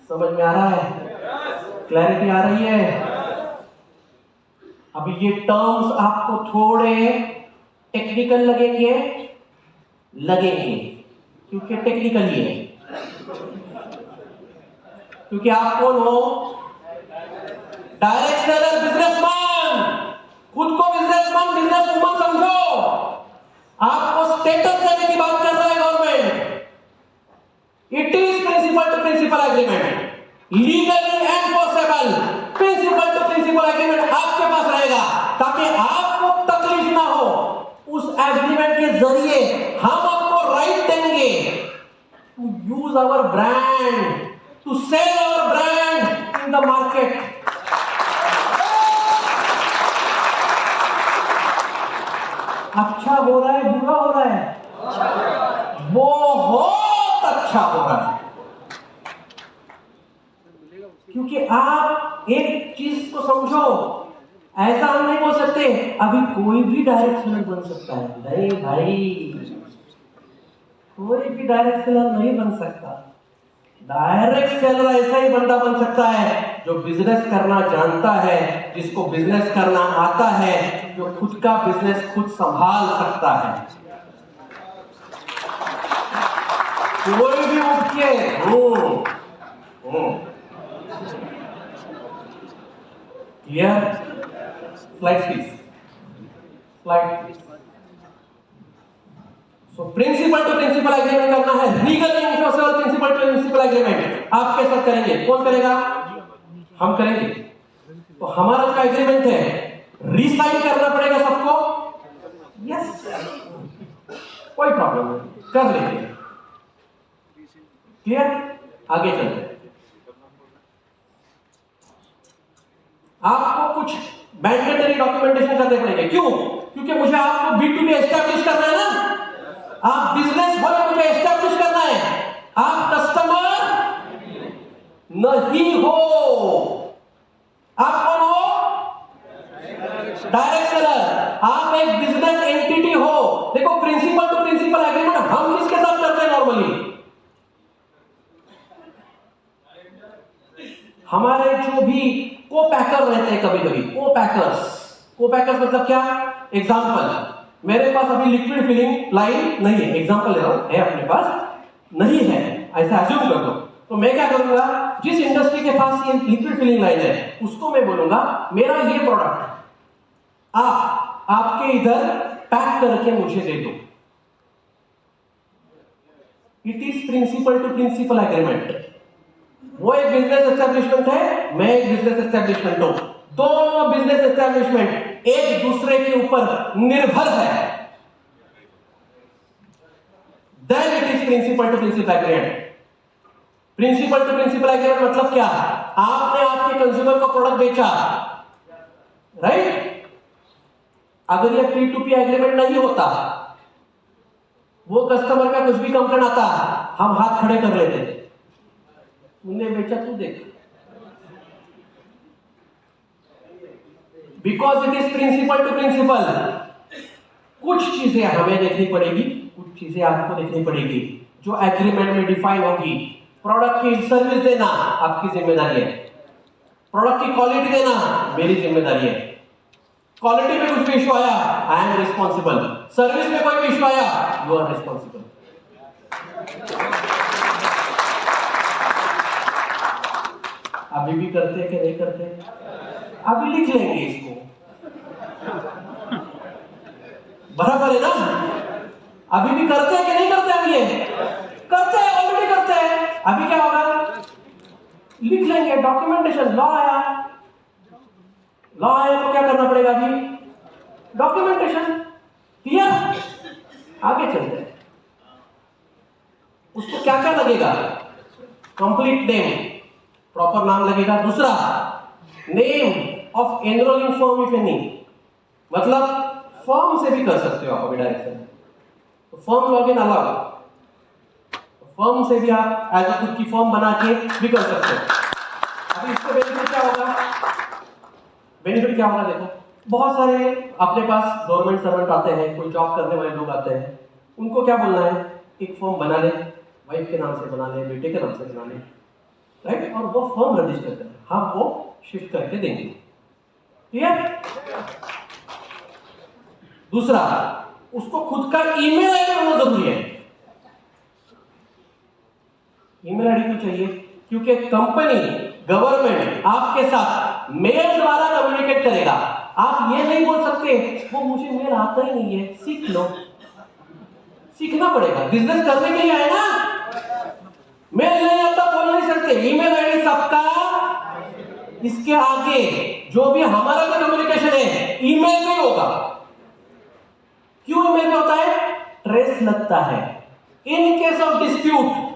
समझ में आ रहा है? क्लैरिटी आ रही है? अभी ये टर्म्स आपको थोड़े टेक्निकल लगेंगे क्योंकि टेक्निकल ही है। क्योंकि आप कौन हो? Direct seller, businessman. खुद को बिजनेसमैन, बिजनेसवुमन समझो। आपको स्टेटस देने की बात कर रहा है government. It is principal to principal agreement, legally enforceable. Principal to principal agreement आपके पास रहेगा ताकि आपको तकलीफ ना हो। उस एग्रीमेंट के जरिए हम आपको राइट देंगे to use our brand, to sell our brand in the market. अच्छा हो रहा है, बुरा हो रहा है? बहुत अच्छा हो रहा है। क्योंकि आप एक चीज को समझो, ऐसा हम नहीं बोल सकते अभी कोई भी डायरेक्ट सेलर बन सकता है। नहीं भाई, कोई भी डायरेक्ट सेलर नहीं बन सकता। डायरेक्ट सेलर ऐसा ही बंदा बन सकता है जो बिजनेस करना जानता है, जिसको बिजनेस करना आता है, जो खुद का बिजनेस खुद संभाल सकता है। कोई भी उठ के clear? Slide please, slide. So principal to principal agreement करना है, legally enforceable principal to principal agreement आपके साथ करेंगे। कौन करेगा? हम करेंगे। तो हमारा जो एग्रीमेंट है रीसाइन करना पड़ेगा सबको। यस, कोई प्रॉब्लम नहीं, कर लेंगे। क्लियर? आगे चलते हैं। आपको कुछ मैंडेटरी डॉक्यूमेंटेशन करने पड़ेंगे। क्यों? क्योंकि मुझे आपको B2B एस्टैब्लिश करना है ना। आप बिजनेस बोले मुझे एस्टैब्लिश करना है। आप कस्टमर नहीं हो। आप कौन हो? Direct seller. आप एक बिजनेस एंटिटी हो। देखो, प्रिंसिपल टू प्रिंसिपल एग्रीमेंट हम किसके साथ करते हैं नॉर्मली? हमारे जो भी को-पैकर रहते हैं, कभी कभी को-पैकर्स मतलब क्या? एग्जाम्पल, मेरे पास अभी लिक्विड फिलिंग लाइन नहीं है, एग्जांपल ले रहा हूं, है अपने पास नहीं है, ऐसा अज्यूम कर दो। तो मैं क्या करूंगा, जिस इंडस्ट्री के पास ये लिक्विड फिलिंग लाइन है उसको मैं बोलूंगा मेरा ये प्रोडक्ट आपके इधर पैक करके मुझे दे दो। It is principal to principal agreement. वो एक बिजनेस एस्टेब्लिशमेंट है, मैं एक बिजनेस एस्टेब्लिशमेंट हूं। दोनों बिजनेस एस्टेब्लिशमेंट एक दूसरे के ऊपर निर्भर है। Then it is principal to principal agreement. Principal to principal agreement मतलब क्या? आपने आपके कंज्यूमर को प्रोडक्ट बेचा, राइट? अगर ये P2P एग्रीमेंट नहीं होता, वो कस्टमर का कुछ भी कंप्लेंट आता, हम हाथ खड़े कर लेते, तुमने बेचा तू देख। Because it is principal to principal. कुछ चीजें हमें देखनी पड़ेगी, कुछ चीजें आपको देखनी पड़ेगी जो एग्रीमेंट में डिफाइन होगी। प्रोडक्ट की सर्विस देना आपकी जिम्मेदारी है, प्रोडक्ट की क्वालिटी देना मेरी जिम्मेदारी है। क्वालिटी में कुछ भी इश्यू आया, आई एम रिस्पॉन्सिबल। सर्विस में कोई भी इश्यू आया, यू आर रिस्पॉन्सिबल। अभी भी करते हैं कि नहीं करते? अभी लिख लेंगे इसको, बराबर है ना? अभी भी करते हैं कि नहीं करते? अभी ये करते हैं, ऑलरेडी करते हैं। अभी क्या होगा, लिख लेंगे डॉक्यूमेंटेशन। लॉ आया तो क्या करना पड़ेगा? अभी डॉक्यूमेंटेशन। क्लियर? आगे चलते हैं। उसको क्या क्या लगेगा? कंप्लीट नेम, प्रॉपर नाम लगेगा। दूसरा, name of enrolling firm if any, मतलब फर्म से भी कर सकते हो आप अभी डायरेक्शन, तो फर्म लॉगिन अलाउ, फर्म से भी आप एज खुद की फर्म बना के भी कर सकते हो। अभी इससे बेनिफिट क्या होगा? बेनिफिट क्या होगा? देखो, बहुत सारे अपने पास गवर्नमेंट सर्वेंट आते हैं, कोई जॉब करने वाले लोग आते हैं, उनको क्या बोलना है? एक फॉर्म बना ले, वाइफ के नाम से बना ले, बेटे के नाम से बना ले, राइट, और वो फॉर्म रजिस्टर करें, हम वो शिफ्ट करके देंगे। क्लियर? दूसरा, उसको खुद का ईमेल आईडी होना जरूरी है। ईमेल आईडी क्यों चाहिए? क्योंकि कंपनी, गवर्नमेंट आपके साथ मेल द्वारा कम्युनिकेट करेगा। आप ये नहीं बोल सकते वो मुझे मेल आता ही नहीं है, सीख लो। सीखना पड़ेगा, बिजनेस करने के लिए आए ना। मेल नहीं आता बोल नहीं सकते, ईमेल आईडी सबका। इसके आगे जो भी हमारा जो कम्युनिकेशन है ईमेल में होगा। क्यों ईमेल में होता है? ट्रेस लगता है। In case of dispute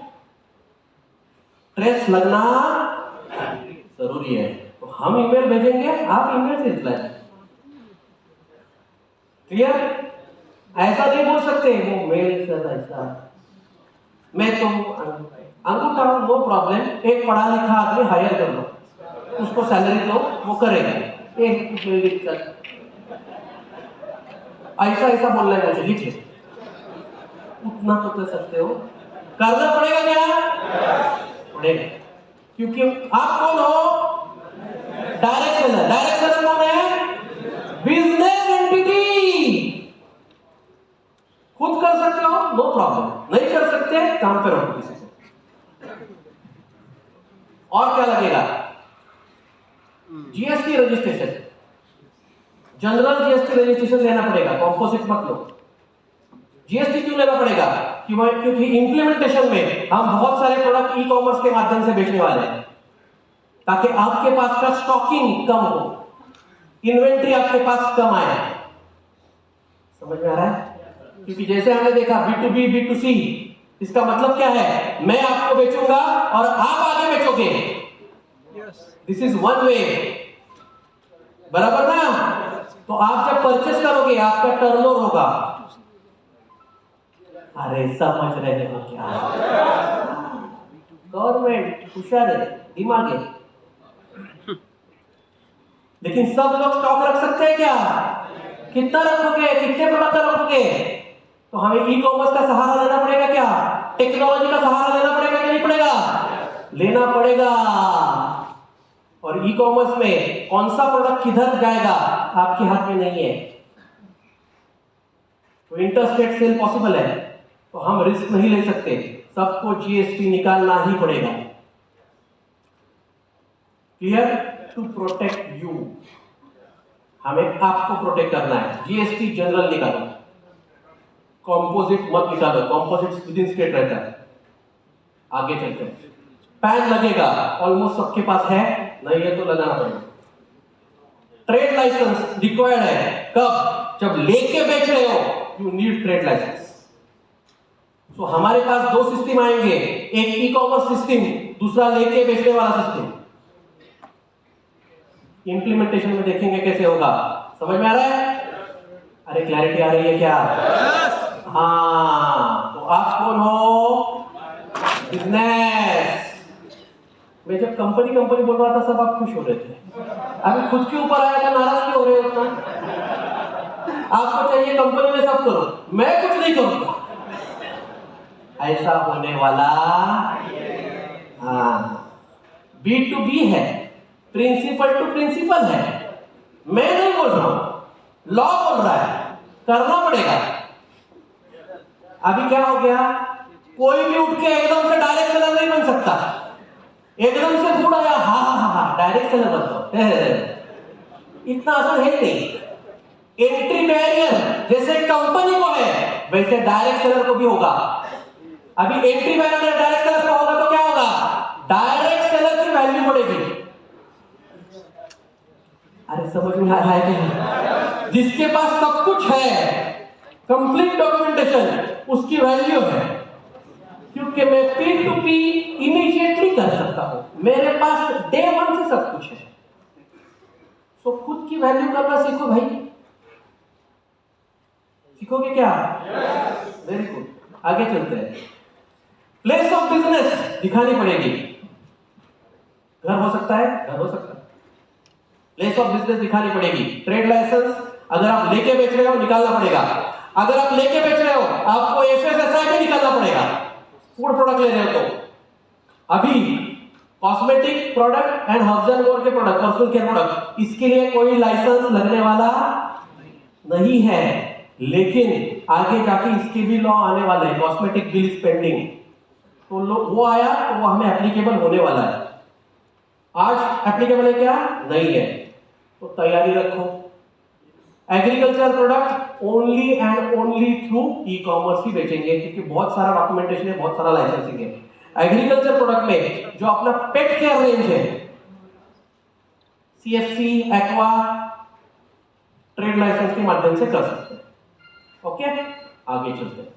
trace लगना जरूरी है, तो हम ईमेल भेजेंगे, आप ईमेल से रिप्लाई। क्लियर? ऐसा नहीं बोल सकते वो मेल से ऐसा, मैं तो अंगूठा, नो प्रॉब्लम, एक पढ़ा लिखा आदमी हायर कर लो, उसको सैलरी दो, वो करेगा। एक ऐसा ऐसा बोलना है मुझे, लिख ले, उतना तो कर सकते हो। करना पड़ेगा क्या? पड़ेगा, क्योंकि आप कौन हो? Direct seller. डायरेक्ट सेलर कौन है? Business entity. खुद कर सकते हो, नो प्रॉब्लम, नहीं कर सकते काम पे रखो किसी को। और क्या लगेगा? GST registration, general GST registration लेना पड़ेगा, कॉम्पोजिट मत लो। जीएसटी क्यों लेना पड़ेगा? क्योंकि इंप्लीमेंटेशन में हम बहुत सारे प्रोडक्ट ई कॉमर्स के माध्यम से बेचने वाले हैं, ताकि आपके पास का स्टॉकिंग कम हो, इन्वेंट्री आपके पास कम आए। समझ में आ रहा है? क्योंकि जैसे हमने देखा B2B, B2C, इसका मतलब क्या है? मैं आपको बेचूंगा और आप आगे बेचोगे। दिस इज वन वे, बराबर ना? तो आप जब परचेस करोगे आपका टर्नओवर होगा। अरे समझ रहे हो क्या? गवर्नमेंट होशियार है, दिमाग है, लेकिन सब लोग स्टॉक रख सकते हैं क्या? कितना रखोगे? कितने प्रोडक्ट रखोगे? तो हमें ई कॉमर्स का सहारा लेना पड़ेगा क्या? टेक्नोलॉजी का सहारा लेना पड़ेगा कि नहीं पड़ेगा? लेना पड़ेगा। और ई कॉमर्स में कौन सा प्रोडक्ट किधर जाएगा आपके हाथ में नहीं है। तो इंटरस्टेट सेल पॉसिबल है, तो हम रिस्क नहीं ले सकते, सबको जीएसटी निकालना ही पड़ेगा। क्लियर? टू प्रोटेक्ट यू, हमें आपको प्रोटेक्ट करना है। जीएसटी जनरल निकालो, कॉम्पोजिट मत निकालो, कॉम्पोजिट विद इन स्टेट रहता है। आगे चलते हैं, पैन लगेगा, ऑलमोस्ट सबके पास है, नहीं है तो लगाना पड़ेगा। ट्रेड लाइसेंस रिक्वायर्ड है, कब? जब लेके बेच रहे हो, यू नीड ट्रेड लाइसेंस। तो हमारे पास दो सिस्टम आएंगे, एक ई कॉमर्स सिस्टम, दूसरा लेके बेचने वाला सिस्टम। इंप्लीमेंटेशन में देखेंगे कैसे होगा। समझ में आ रहा है? अरे क्लैरिटी आ रही है क्या? हाँ, तो आप कौन हो? बिजनेस। मैं जब कंपनी बोल रहा था सब आप खुश हो रहे थे, अभी खुद के ऊपर आया तो नाराज क्यों हो रहे हो उतना? आपको चाहिए कंपनी में सब करो, मैं कुछ नहीं करूंगा, ऐसा होने वाला। हाँ, B2B है, प्रिंसिपल टू प्रिंसिपल है। मैं नहीं बोल रहा हूं, लॉ बोल रहा है, करना पड़ेगा। अभी क्या हो गया? कोई भी उठ के एकदम से डायरेक्ट सेलर नहीं बन सकता। एकदम से गुड़ आया, हा डायरेक्ट सेलर बन दो, इतना आसान है नहीं। एंट्री बैरियर जैसे कंपनी को है, वैसे डायरेक्ट सेलर को भी होगा। अभी एंट्री बैरियर डायरेक्ट सेलर को होगा तो क्या होगा? डायरेक्ट सेलर की वैल्यू बढ़ेगी। अरे समझ में आ रहा है कि जिसके पास सब कुछ है, कंप्लीट डॉक्यूमेंटेशन, उसकी वैल्यू है। क्योंकि मैं P2P इमीडिएटली कर सकता हूं, मेरे पास डे 1 से सब कुछ है। तो खुद की वैल्यू करना सीखो भाई। सीखोगे क्या? वेरी गुड, आगे चलते हैं। प्लेस ऑफ बिजनेस दिखानी पड़ेगी। घर हो सकता है, घर हो सकता है। प्लेस ऑफ बिजनेस दिखानी पड़ेगी। ट्रेड लाइसेंस अगर आप लेके बेच रहे हो निकालना पड़ेगा। अगर आप लेके बेच रहे हो आपको FSSAI भी निकालना पड़ेगा। फूड प्रोडक्ट ले रहे हो तो अभी cosmetic product and herbs and मोर के प्रोडक्ट, पर्सनल केयर प्रोडक्ट, इसके लिए कोई लाइसेंस लगने वाला नहीं है, लेकिन आगे जाके इसके भी लॉ आने वाले हैं। कॉस्मेटिक बिल पेंडिंग, तो वो आया तो वो हमें एप्लीकेबल होने वाला है। आज एप्लीकेबल है क्या? नहीं है, तो तैयारी रखो। Agriculture product only and only through e-commerce ही बेचेंगे, क्योंकि बहुत सारा डॉक्यूमेंटेशन है, बहुत सारा लाइसेंसिंग है। एग्रीकल्चर प्रोडक्ट में जो अपना पेट केयर रेंज है, CFC, एक्वा, ट्रेड लाइसेंस के माध्यम से कर सकते हैं। ओके, आगे चलते हैं।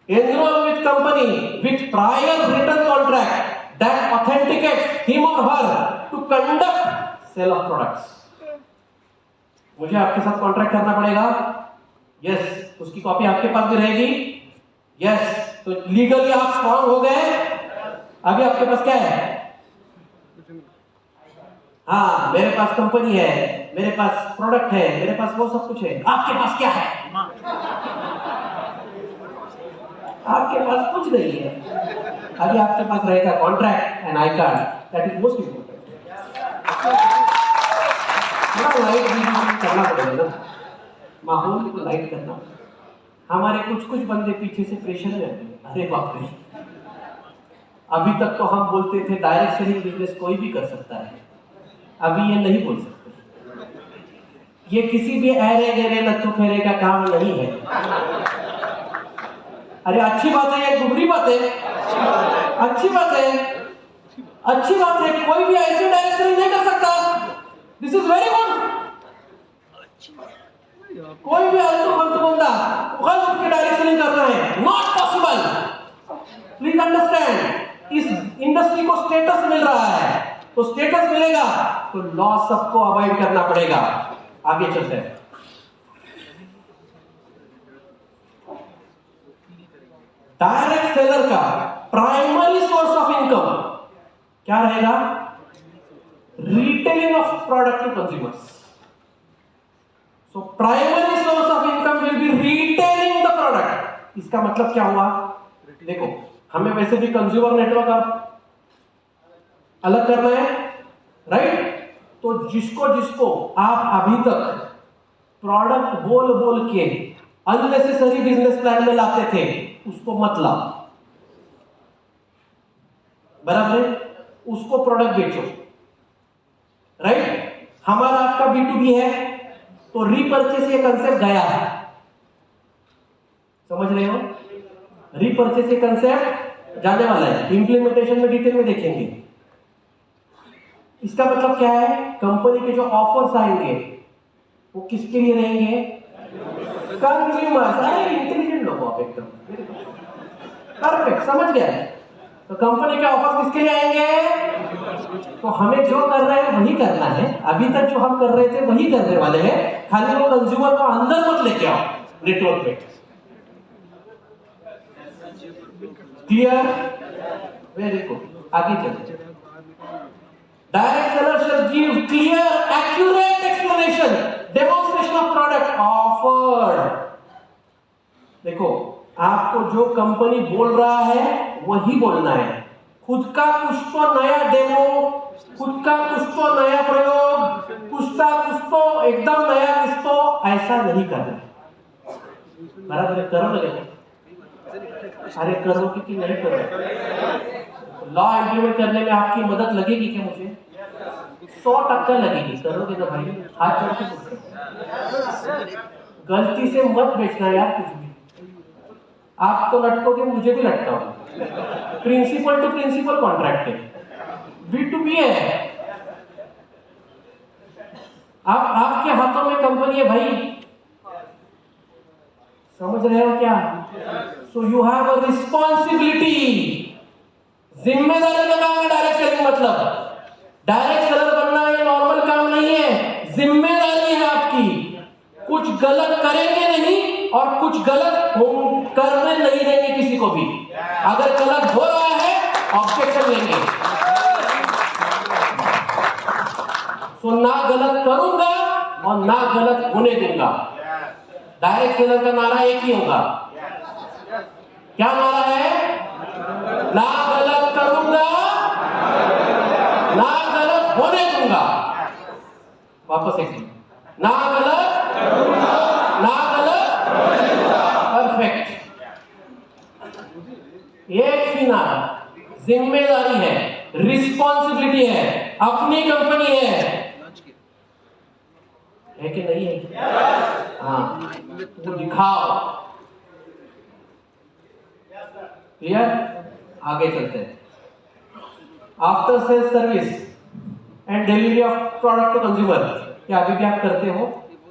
Enroll with company with prior written contract that authenticates him or her to conduct sale of products. मुझे आपके साथ कॉन्ट्रैक्ट करना पड़ेगा। यस, उसकी कॉपी आपके पास भी रहेगी। यस, तो लीगली आप स्ट्रांग हो गए। अभी आपके पास क्या है? हाँ, मेरे पास कंपनी है, मेरे पास प्रोडक्ट है, मेरे पास वो सब कुछ है। आपके पास क्या है? आपके पास कुछ नहीं है। अभी आपके पास रहेगा contract and I card, that is most important. थोड़ा लाइट भी करना पड़ेगा ना, माहौल को लाइट करना। हमारे कुछ कुछ बंदे पीछे से प्रेशर में रहते हैं। अरे बाप रे, अभी तक तो हम बोलते थे डायरेक्ट सेलिंग बिजनेस कोई भी कर सकता है, अभी ये नहीं बोल सकते। ये किसी भी ऐरे गहरे लट्टू फेरे का काम नहीं है। अरे अच्छी बात है या बुरी बात है? अच्छी बात है, अच्छी बात है। कोई भी ऐसे डायरेक्ट सेलिंग नहीं कर सकता। This is very good. कोई भी आलतू फालतू बंदा गलत उठ के डायरेक्ट सेलिंग करना है, नॉट पॉसिबल। प्लीज अंडरस्टैंड, इस इंडस्ट्री को स्टेटस मिल रहा है, तो स्टेटस मिलेगा तो लॉ सबको अवॉइड करना पड़ेगा। आगे चलते हैं। डायरेक्ट सेलर का प्राइमरी सोर्स ऑफ इनकम क्या रहेगा? Retailing of product to consumers. So primary source of income will be retailing the product. इसका मतलब क्या हुआ? देखो, हमें वैसे भी कंज्यूमर नेटवर्क अलग करना है, राइट? तो जिसको जिसको आप अभी तक प्रोडक्ट बोल बोल के अननेसेसरी बिजनेस प्लान में लाते थे, उसको मत लाओ, बराबर है? उसको प्रोडक्ट बेचो, राइट? हमारा आपका B2B है, तो रीपर्चेस ये कंसेप्ट गया है, समझ रहे हो? रीपर्चेस ये कंसेप्ट जाने वाला है, इंप्लीमेंटेशन में डिटेल में देखेंगे। इसका मतलब क्या है? कंपनी के जो ऑफर्स आएंगे वो किसके लिए रहेंगे? कंज्यूमर्स। अरे इंटेलिजेंट लोग आप एकदम, परफेक्ट, समझ गया। तो कंपनी के ऑफर्स किसके लिए आएंगे? तो हमें जो कर रहे हैं वही करना है। अभी तक जो हम कर रहे थे वही करने वाले हैं, खाली वो कंज्यूमर को अंदर मत लेके आओ नेटवर्क में। क्लियर? वेरी गुड, आगे चलते हैं। Direct seller shall give clear, accurate explanation, demonstration of product offered. देखो, आपको जो कंपनी बोल रहा है वही बोलना है। खुद का कुछ तो नया डेमो, खुद का कुछ तो नया प्रयोग, कुछ तो एकदम नया, कुछ तो ऐसा नहीं करना। बराबर है? करो लगे, अरे करो कि नहीं करो? लॉ इंप्लीमेंट करने में आपकी मदद लगेगी क्या? मुझे 100% लगेगी। करोगे ना भाई? हाथ जोड़ के पूछो। गलती से मत बेचना यार कुछ भी। आप तो लटकोगे, मुझे भी लटकाओगे। प्रिंसिपल टू प्रिंसिपल कॉन्ट्रैक्ट है, B2B है। आपके हाथों में कंपनी है भाई, समझ रहे हो क्या? So you have a responsibility. जिम्मेदारी का काम है डायरेक्ट सेलिंग। मतलब डायरेक्ट सेलर बनना ये नॉर्मल काम नहीं है, जिम्मेदारी है आपकी। कुछ गलत करेंगे नहीं और कुछ गलत करने नहीं देंगे किसी को भी। अगर गलत हो रहा है ऑब्जेक्शन लेंगे। तो ना गलत करूंगा और ना गलत होने दूंगा। डायरेक्ट सेलर का नारा एक ही होगा। क्या नारा है? ना गलत करूंगा, ना गलत होने दूंगा। वापस एक ना गलत, ना गलत, परफेक्ट। एक ही नारा। जिम्मेदारी है, रिस्पॉन्सिबिलिटी है, अपनी कंपनी है कि नहीं है? हाँ, तो दिखाओ। क्लियर? आगे चलते हैं। After sales service and delivery of product to consumer, क्या अभी भी आप करते हो?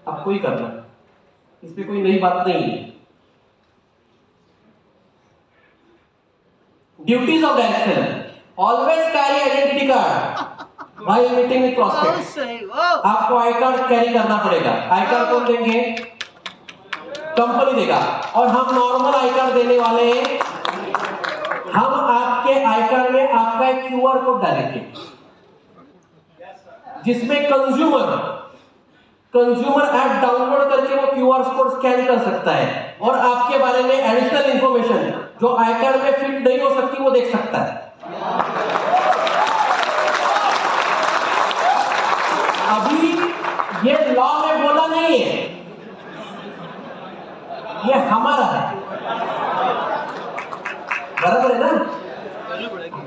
आपको ही करना, इस पे कोई नई बात नहीं है। Duties of direct seller, always carry identity card while meeting with prospect. आपको आई कार्ड कैरी करना पड़ेगा। आई कार्ड कौन देंगे? कंपनी देगा। और हम नॉर्मल आई कार्ड देने वाले हैं। हम आपके आई कार्ड में आपका एक क्यूआर कोड डालेंगे जिसमें कंज्यूमर ऐप डाउनलोड करके वो क्यूआर कोड स्कैन कर सकता है और आपके बारे में एडिशनल इंफॉर्मेशन जो आई कार्ड में फिट नहीं हो सकती वो देख सकता है। अभी ये लॉ में बोला नहीं है, ये हमारा है। बराबर है ना?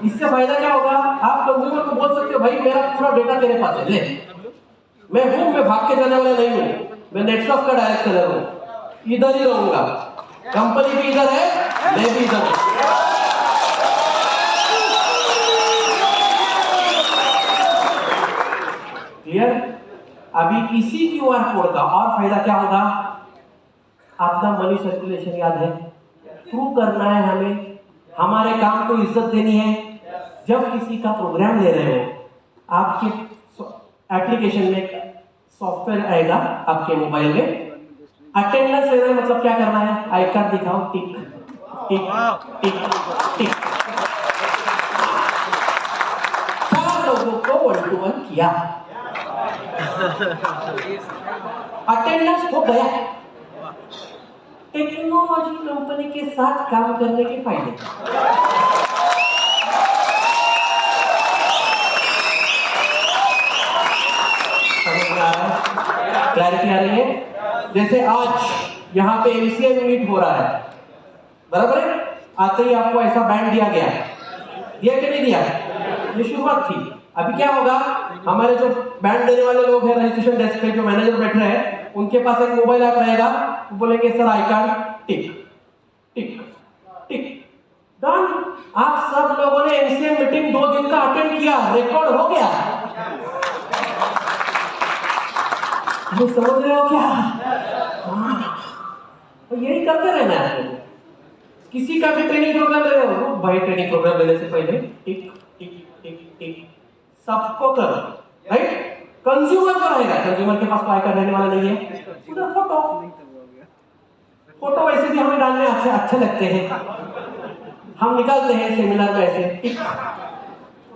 इससे फायदा क्या होगा? आप कंज्यूमर को बोल सकते हो भाई मेरा पूरा डेटा तेरे पास है, ले। मैं भाग के जाने वाला नहीं हूं, मैं नेटसॉफ्ट का डायरेक्ट सेलर हूं, इधर ही रहूंगा। कंपनी भी इधर है, मैं भी इधर हूं। क्लियर? अभी इसी क्यूआर कोड का और फायदा क्या होगा? आपका मनी सर्कुलेशन याद है, प्रूव करना है हमें, हमारे काम को इज्जत देनी है। जब किसी का प्रोग्राम ले रहे हो, आपके एप्लीकेशन में सॉफ्टवेयर आएगा आपके मोबाइल में, अटेंडेंस ले रहे हैं, मतलब क्या करना है? आई कार्ड दिखाओ, टिक टिक टिक टिक। 4 लोगों को 1 to 1 किया, अटेंडेंस हो गया। टेक्नोलॉजी कंपनी के साथ काम करने के फायदे। क्लैरिटी आ रही है? जैसे आज यहाँ पे एमसीए मीट हो रहा है, बराबर है? आते ही आपको ऐसा बैंड दिया गया कि नहीं दिया? ये शुरुआत थी। अभी क्या होगा? हमारे जो बैंड देने वाले लोग हैं रजिस्ट्रेशन डेस्क पे, जो मैनेजर बैठे हैं, उनके पास एक मोबाइल ऐप रहेगा। वो बोलेंगे sir I card, tick tick tick, done. आप सब लोगों ने एमसीए मीटिंग 2 दिन का अटेंड किया, रिकॉर्ड हो गया। ये समझ रहे हो क्या? तो यही करते रहना है आपको। किसी का भी ट्रेनिंग प्रोग्राम ले रहे हो भाई, ट्रेनिंग प्रोग्राम लेने से पहले टिक टिक टिक टिक सबको करो, राइट? कंज्यूमर को रहेगा, कंज्यूमर के पास तो आई कार्ड रहने वाला नहीं है। उधर फोटो वैसे भी हमें डालने अच्छे लगते हैं, हम निकालते हैं सेमिनार में ऐसे टिक,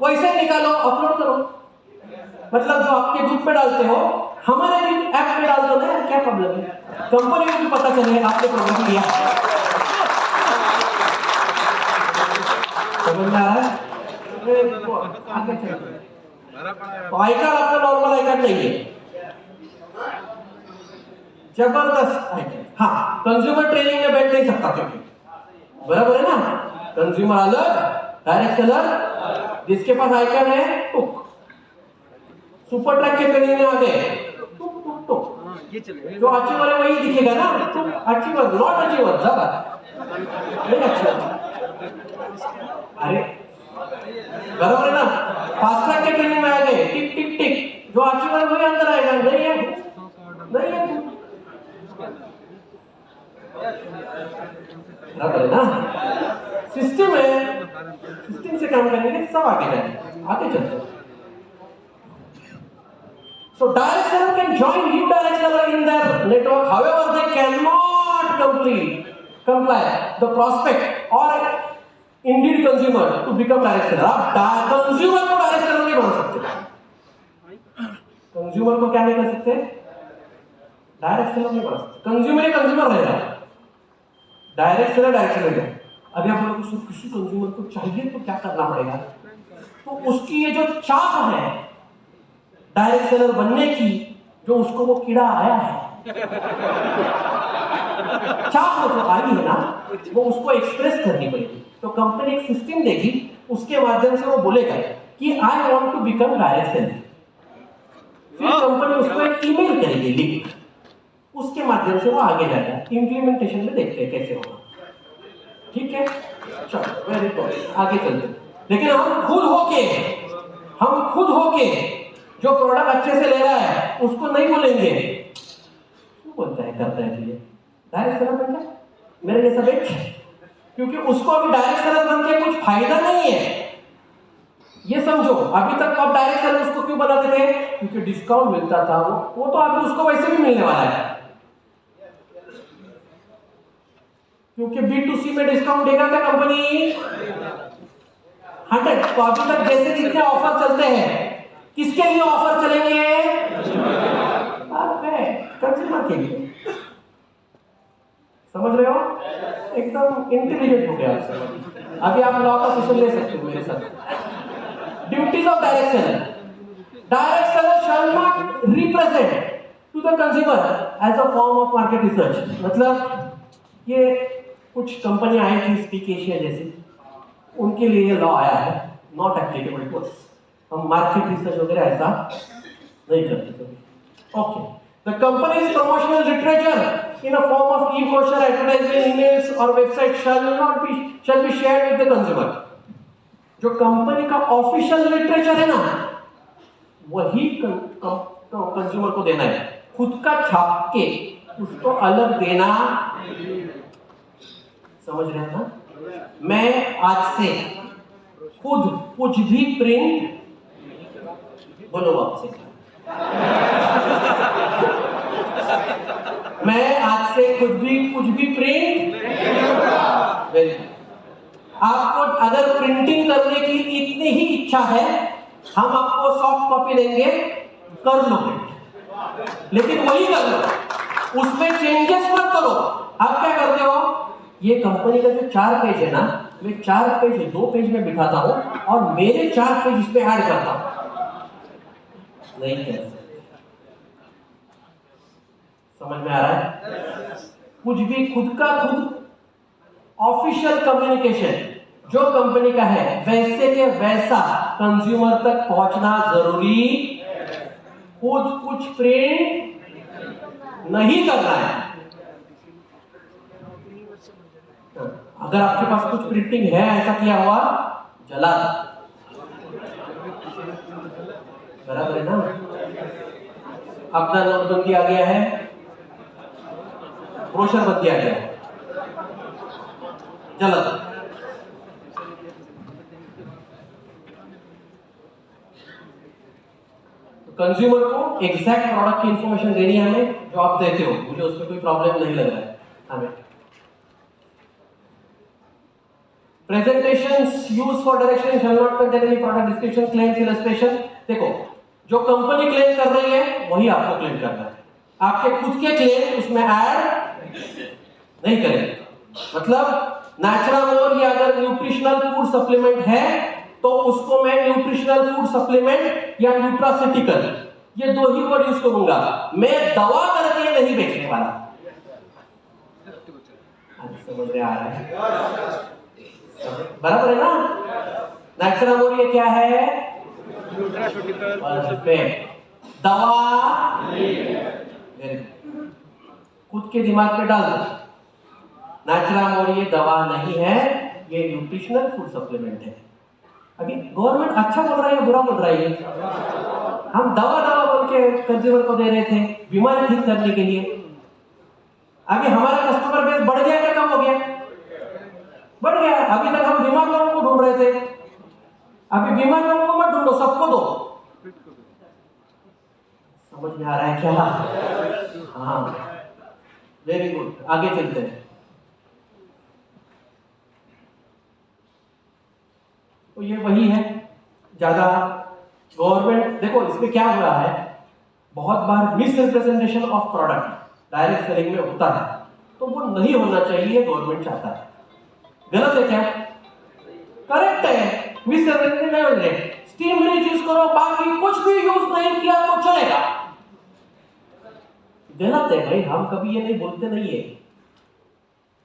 वैसे निकालो, अपलोड करो। मतलब जो आपके ग्रुप पे डालते हो हमारे भी ऐप पे डाल दो ना, क्या प्रॉब्लम है? कंपनी को भी पता चले आपने प्रोग्राम किया। समझ में आ रहा है? आगे चलते हैं। तो आई कार्ड आपका नॉर्मल आई कार्ड नहीं है, जबरदस्त आई कार्ड। हाँ, कंज्यूमर ट्रेनिंग में बैठ नहीं सकता क्योंकि, बराबर है ना? कंज्यूमर अलग, डायरेक्ट सेलर। जिसके पास आई कार्ड है टुक, सुपर ट्रक के ट्रेनिंग में आ गए, टुक टुक टुक। जो अचीवर है वही दिखेगा ना, टुक अचीवर, नॉट अचीवर, ज्यादा नहीं अचीवर। अरे बराबर है ना? फास्ट ट्रैक के ट्रेनिंग में आ गए, टिक टिक टिक, जो अचीवर वही अंदर आएगा। नहीं है, नहीं है। बराबर है ना? सिस्टम है, सिस्टम से काम करेंगे सब आगे जाएंगे, आगे चलते हैं। So direct seller can join new direct seller in their network. However, they cannot comply the prospect or indeed consumer to become direct seller. आप consumer को direct seller नहीं बना सकते। कंज्यूमर को क्या नहीं कर सकते? डायरेक्ट सेलर नहीं बना सकते। कंज्यूमर रहेगा, डायरेक्ट सेलर रहेगा। अभी आप लोगों को किसी कंज्यूमर को चाहिए तो क्या करना पड़ेगा? तो उसकी ये जो चाह है डायरेक्ट सेलर बनने की, जो उसको वो कीड़ा आया है, चाह जो आई है ना, वो उसको एक्सप्रेस करनी पड़ेगी। तो कंपनी एक सिस्टम देगी, उसके माध्यम से वो बोलेगा कि I want to become direct seller. फिर कंपनी उसको एक ईमेल करेगी लिंक, उसके माध्यम से वो आगे जाएगा। इंप्लीमेंटेशन में देखते हैं कैसे होगा। ठीक है, चलो वेरी गुड, आगे चलते हैं। लेकिन हम खुद होके जो प्रोडक्ट अच्छे से ले रहा है उसको नहीं बोलेंगे। क्यों बोलता है, करता है कि डायरेक्ट सेलर बन गया मेरे जैसा बेच, क्योंकि उसको अभी डायरेक्ट सेलर बन के कुछ फायदा नहीं है। ये समझो, अभी तक आप डायरेक्ट सेलर उसको क्यों बनाते थे? क्योंकि डिस्काउंट मिलता था, वो तो अभी उसको वैसे भी मिलने वाला है, क्योंकि B2C में डिस्काउंट देगा क्या कंपनी? 100। तो अभी तक जैसे जितने ऑफर चलते हैं, किसके लिए ऑफर चलेंगे? कंज्यूमर के लिए। समझ रहे हो? एकदम इंटेलिजेंट हो गया आप। अभी आप लॉ का सेशन ले सकते हो मेरे साथ। Duties of direct seller. Direct seller shall not represent to the consumer as a form of market research. मतलब ये कुछ कंपनियां आई थी स्पीक एशिया जैसी, उनके लिए ये लॉ आया है, नॉट एप्लीकेबल टू अस। हम मार्केट रिसर्च वगैरह ऐसा नहीं करते कभी। Okay, the companies promotional literature in a form of e brochure, advertisement, emails और website shall be shared with the consumer. जो कंपनी का ऑफिशियल लिटरेचर है ना, वही कंज्यूमर को देना है। खुद का छाप के उसको अलग देना। समझ रहे हैं ना? मैं आज से खुद कुछ भी प्रिंट, बोलो आपसे, मैं आज से खुद भी कुछ भी प्रिंट, आपको अगर प्रिंटिंग करने की इतनी ही इच्छा है, हम आपको सॉफ्ट कॉपी देंगे, कर लो प्रिंट, लेकिन वही कर लो, उसमें चेंजेस मत करो। आप क्या करते हो? ये कंपनी का जो 4 पेज है ना, मैं 4 पेज 2 पेज में बिठाता हूं और मेरे 4 पेज इसमें ऐड करता हूं। नहीं कर सकते। समझ में आ रहा है? कुछ भी खुद का खुद ऑफिशियल कम्युनिकेशन जो कंपनी का है, वैसे के वैसा कंज्यूमर तक पहुंचना जरूरी। खुद कुछ प्रिंट नहीं करना है। अगर आपके पास कुछ प्रिंटिंग है, ऐसा किया हुआ, जला, बराबर है ना? अपना नोटबंदी आ गया है, ब्रोशर बंदी आ गया है, जला। कंज्यूमर को एग्जैक्ट प्रोडक्ट की इंफॉर्मेशन देनी है हमें, जो आप देते हो। मुझे उसमें कोई प्रॉब्लम नहीं लग रहा है हमें। Presentations used for direction shall not contain any product description, claims, illustration. देखो, जो कंपनी क्लेम कर रही है वही आपको क्लेम करना है। आपके खुद के क्लेम उसमें ऐड नहीं करेंगे। मतलब नेचुरामोर या अगर न्यूट्रिशनल फूड सप्लीमेंट है तो उसको मैं न्यूट्रिशनल फूड सप्लीमेंट या न्यूट्रासिटिकल, ये 2 ही वर्ड यूज करूंगा। मैं दवा करके नहीं बेचने वाला। समझ में आ रहा है? बराबर है ना? नेचुरामोर ये क्या है? दवा। खुद के दिमाग में डाल दो, नेचुरामोर ये दवा नहीं है, ये न्यूट्रिशनल फूड सप्लीमेंट है। अभी गवर्नमेंट अच्छा बोल रहा है या बुरा बोल रहा है? हम दवा बोल के कंज्यूमर को दे रहे थे बीमारी ठीक करने के लिए। अभी हमारा कस्टमर बेस बढ़ गया क्या कम हो गया? बढ़ गया। अभी तक हम बीमार लोगों को ढूंढ रहे थे, अभी बीमार लोगों को मत ढूंढो, सबको दो। समझ में आ रहा है क्या? हाँ, वेरी गुड, आगे चलते हैं। तो ये वही है, ज्यादा गवर्नमेंट, देखो इसमें क्या हो रहा है, बहुत बार misrepresentation of product direct selling में होता है, तो वो नहीं होना चाहिए, गवर्नमेंट चाहता है। गलत है क्या? करेक्ट है, मिस रिप्रेजेंटेशन नहीं होने। स्टीम रिच यूज करो, बाकी कुछ भी यूज नहीं किया तो चलेगा। गलत है भाई, हम कभी ये नहीं बोलते नहीं है।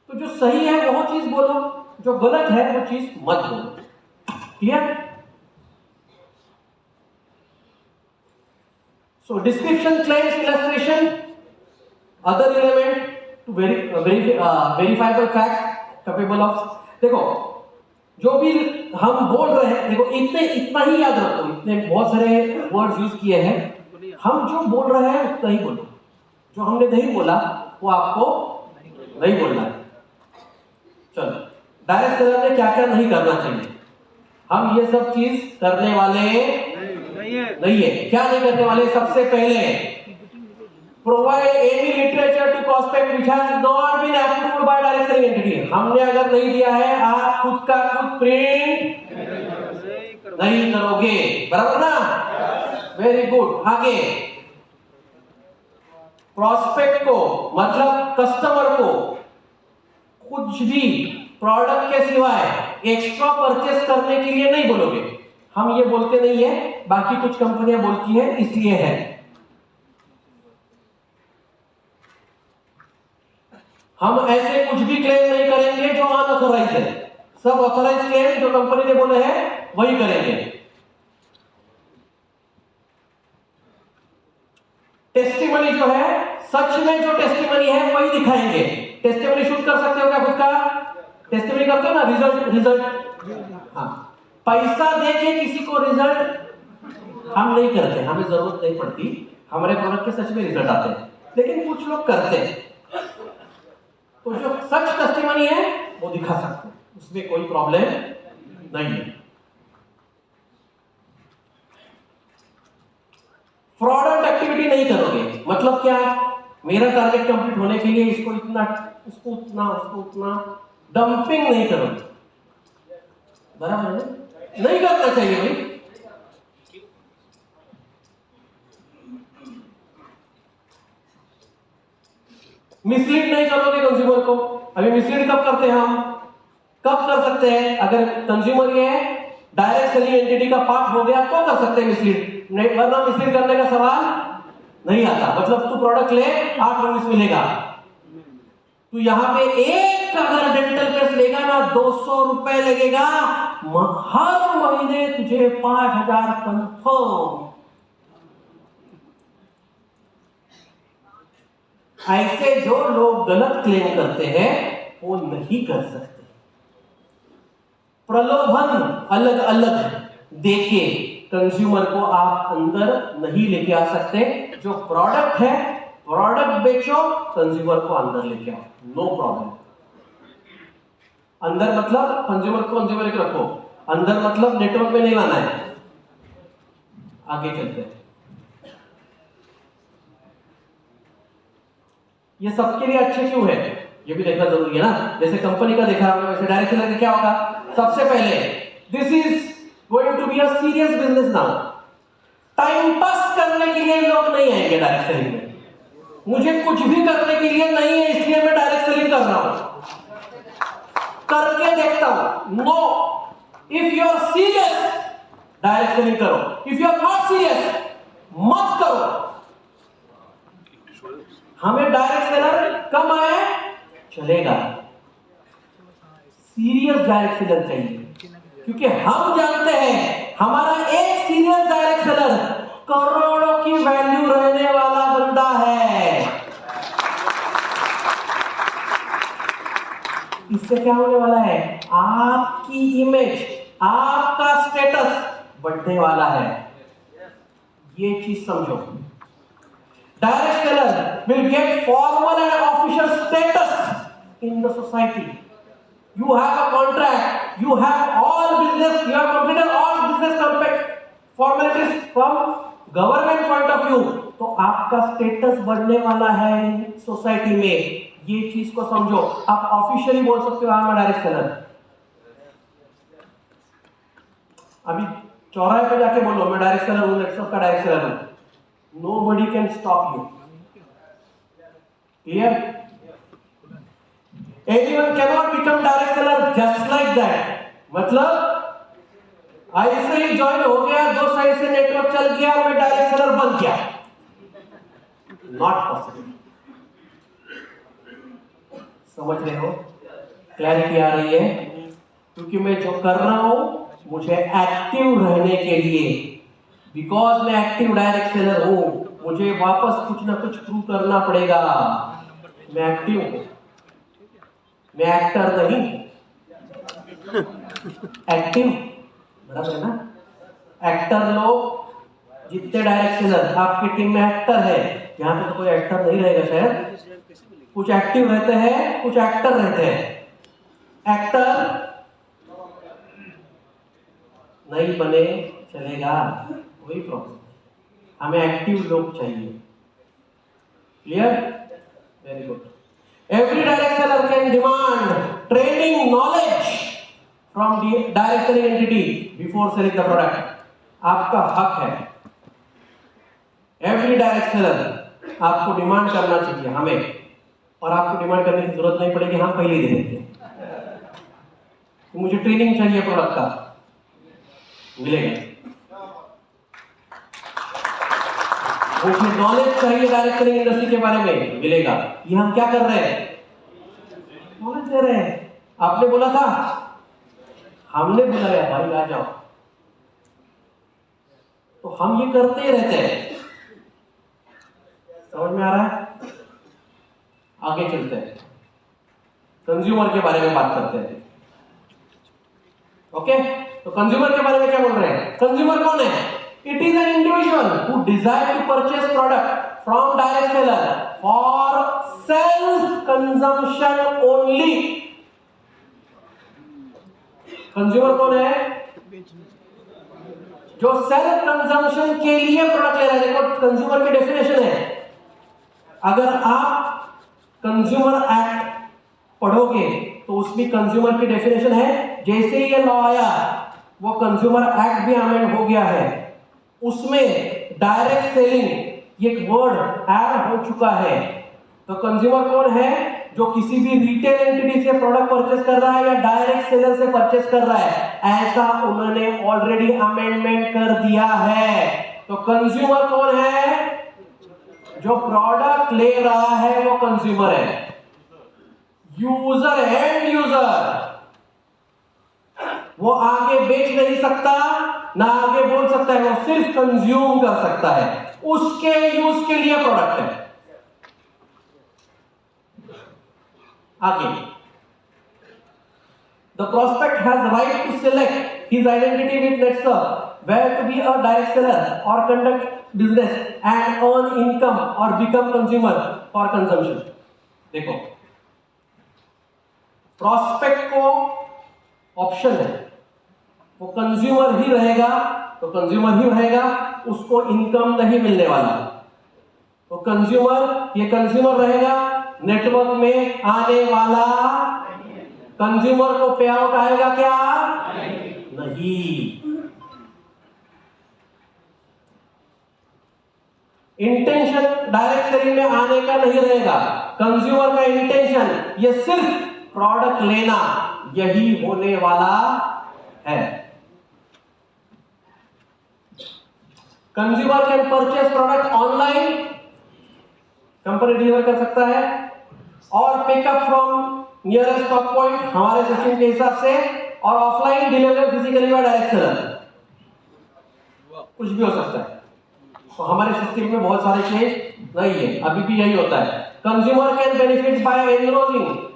तो जो सही है वो चीज बोलो, जो गलत है वो चीज मत बोलो। Clear? So description, claims, illustration, other element to verifiable facts capable of, देखो जो भी हम बोल रहे हैं, देखो इतना ही याद रखो, इतने बहुत सारे वर्ड्स यूज किए हैं, हम जो बोल रहे हैं उतना ही बोलो, जो हमने नहीं बोला वो आपको नहीं बोलना है। चलो, डायरेक्ट सेलर में क्या क्या नहीं करना चाहिए, हम ये सब चीज करने वाले नहीं है। क्या नहीं करने वाले? सबसे पहले provide any literature to prospect which has not been approved by direct selling entity. हमने अगर नहीं दिया है, आप खुद का खुद प्रिंट नहीं करोगे, बराबर ना? Very good. आगे, प्रोस्पेक्ट को मतलब कस्टमर को कुछ भी प्रोडक्ट के सिवाय एक्स्ट्रा परचेस करने के लिए नहीं बोलोगे। हम ये बोलते नहीं है, बाकी कुछ कंपनियां बोलती है, इसलिए है। हम ऐसे कुछ भी क्लेम नहीं करेंगे जो अनऑथोराइज है, सब ऑथोराइज क्लेम जो कंपनी ने बोले हैं वही करेंगे। टेस्टिमनी जो है, सच में जो टेस्टिमनी है वही दिखाएंगे। टेस्टिमनी शूट कर सकते हो क्या खुद का? टेस्टिमनी करते हो ना, रिजल्ट। हाँ, पैसा देके किसी को रिजल्ट हम नहीं करते, हमें जरूरत नहीं पड़ती, हमारे प्रोडक्ट के सच में रिजल्ट आते हैं, लेकिन कुछ लोग करते हैं। तो जो सच टेस्टिमनी है वो दिखा सकते हैं, उसमें कोई प्रॉब्लम नहीं है। फ्रॉडल्ट एक्टिविटी नहीं करोगे, मतलब क्या? मेरा टारगेट कंप्लीट होने के लिए इसको इतना, उसको उतना, उसको उतना, डंपिंग नहीं करोगे, बराबर है? नहीं करना चाहिए भाई। मिसलीड नहीं करोगे कंज्यूमर को। अभी मिसलीड कब करते हैं हम? कब कर सकते हैं? अगर कंज्यूमर ये डायरेक्ट सेलिंग एंटिटी का पार्ट हो गया तो कर सकते हैं मिसलीड, नहीं वरना मिसलीड करने का सवाल नहीं आता। मतलब तू प्रोडक्ट ले, 8 रुपीस मिलेगा, तू यहाँ पे एक अगर डेंटल पेस्ट लेगा ना 200 रुपए लगेगा, हर महीने तुझे 5000 कंफर्म। ऐसे जो लोग गलत क्लेम करते हैं वो नहीं कर सकते। प्रलोभन अलग अलग देके कंज्यूमर को आप अंदर नहीं लेके आ सकते। जो प्रोडक्ट है, प्रोडक्ट बेचो, कंज्यूमर को अंदर लेके आओ, नो प्रॉब्लम। अंदर मतलब कंज्यूमर को कंज्यूमर एक रखो, अंदर मतलब नेटवर्क में नहीं लाना है। आगे चलते हैं। ये सबके लिए अच्छे क्यों है ये भी देखना जरूरी है ना। जैसे कंपनी का देखा, वैसे डायरेक्ट सेलर का क्या होगा? सबसे पहले this is going to be a serious business now. Time pass करने के लिए लोग नहीं आएंगे डायरेक्ट सेलिंग में। मुझे कुछ भी करने के लिए नहीं है, इसलिए मैं डायरेक्ट सेलिंग कर रहा हूं, करके देखता हूं। No, if you are serious direct selling करो, if you are not serious मत करो। हमें डायरेक्ट सेलर कम आए चलेगा, सीरियस डायरेक्ट सेलर चाहिए, क्योंकि हम जानते हैं हमारा एक सीरियस डायरेक्ट सेलर करोड़ों की वैल्यू रहने वाला बंदा है। इससे क्या होने वाला है? आपकी इमेज, आपका स्टेटस बढ़ने वाला है। ये चीज समझो। Direct seller will get formal and official status in the society. You have a contract, you have all business, you have completed all business formalities from government point of view. तो आपका status बढ़ने वाला है society में, ये चीज को समझो. आप ऑफिशियली बोल सकते हो आई एम डायरेक्ट सेलर. अभी चौराहे पे जाके बोलो मैं डायरेक्ट सेलर हूं, नेटवर्क का डायरेक्ट सेलर हूं. Nobody can stop you. Clear? Anyone cannot become direct seller just like that. मतलब ऐसे ही ज्वाइन हो गया, 2 साइड से नेटवर्क चल गया, मैं डायरेक्ट सेलर बन गया. Not possible. समझ रहे हो? क्लैरिटी आ रही है? क्योंकि मैं जो कर रहा हूं मुझे एक्टिव रहने के लिए, बिकॉज मैं एक्टिव डायरेक्ट सेलर हूं, मुझे वापस कुछ ना कुछ प्रूव करना पड़ेगा. मैं एक्टिव हूं, मैं एक्टर नहीं. एक्टिव बराबर है ना? एक्टर लोग जितने डायरेक्ट सेलर आपकी टीम में एक्टर है, यहां पे तो कोई एक्टर नहीं रहेगा शायद. कुछ एक्टिव रहते हैं, कुछ एक्टर रहते हैं. एक्टर नहीं बने चलेगा, कोई प्रॉब्लम. हमें एक्टिव लोग चाहिए. Clear? Very good. Every direct seller can demand training knowledge from direct selling entity before selling the product. आपका हक है. एवरी डायरेक्ट सेलर आपको डिमांड करना चाहिए हमें, और आपको डिमांड करने की जरूरत नहीं पड़ेगी, हम पहले ही दे देते हैं. मुझे ट्रेनिंग चाहिए प्रोडक्ट का, मिलेगा. मुझे नॉलेज चाहिए डायरेक्ट सेलिंग इंडस्ट्री के बारे में, मिलेगा. ये हम क्या कर रहे हैं? नॉलेज दे रहे हैं. आपने बोला था, हमने बुलाया भाई आ जाओ, तो हम ये करते ही रहते हैं. समझ में आ रहा है? आगे चलते हैं, कंज्यूमर के बारे में बात करते हैं. ओके, तो कंज्यूमर के बारे में क्या बोल रहे हैं? कंज्यूमर कौन है? It is an individual who desire to purchase product from direct seller for self consumption only. Consumer कौन है? जो सेल्फ कंजम्पशन के लिए प्रोडक्ट ले रहा है. देखो कंज्यूमर की डेफिनेशन है. अगर आप कंज्यूमर एक्ट पढ़ोगे तो उसमें कंज्यूमर की डेफिनेशन है. जैसे ही ये लॉ आया, वो कंज्यूमर एक्ट भी अमेंड हो गया है, उसमें डायरेक्ट सेलिंग एक वर्ड ऐड हो चुका है. तो कंज्यूमर कौन है? जो किसी भी रिटेल एंटिटी से प्रोडक्ट परचेस कर रहा है या डायरेक्ट सेलर से परचेस कर रहा है, ऐसा उन्होंने ऑलरेडी अमेंडमेंट कर दिया है. तो कंज्यूमर कौन है? जो प्रोडक्ट ले रहा है वो कंज्यूमर है. यूजर, एंड यूजर, वो आगे बेच नहीं सकता, ना आगे बोल सकता है, वो सिर्फ कंज्यूम कर सकता है. उसके यूज के लिए प्रोडक्ट है. आगे, the prospect has right to select his identity with Netsurf where to be a direct seller और conduct business and earn income और बिकम कंज्यूमर फॉर कंजम्पशन. देखो, प्रोस्पेक्ट को ऑप्शन है, वो कंज्यूमर ही रहेगा, तो कंज्यूमर ही रहेगा, उसको इनकम नहीं मिलने वाला. तो कंज्यूमर, ये कंज्यूमर रहेगा, नेटवर्क में आने वाला. कंज्यूमर को पे आउट आएगा क्या? नहीं. इंटेंशन डायरेक्ट सेलिंग में आने का नहीं रहेगा. कंज्यूमर का इंटेंशन ये सिर्फ प्रोडक्ट लेना, यही होने वाला है. Consumer can purchase product online, company deliver कर सकता है, और pickup from nearest stock point हमारे सिस्टम के हिसाब से, और ऑफलाइन डिलीवर फिजिकली या डायरेक्ट सेलर, कुछ भी हो सकता है. तो हमारे सिस्टम में बहुत सारे चेंज नहीं है, अभी भी यही होता है. Consumer can benefit by enrolling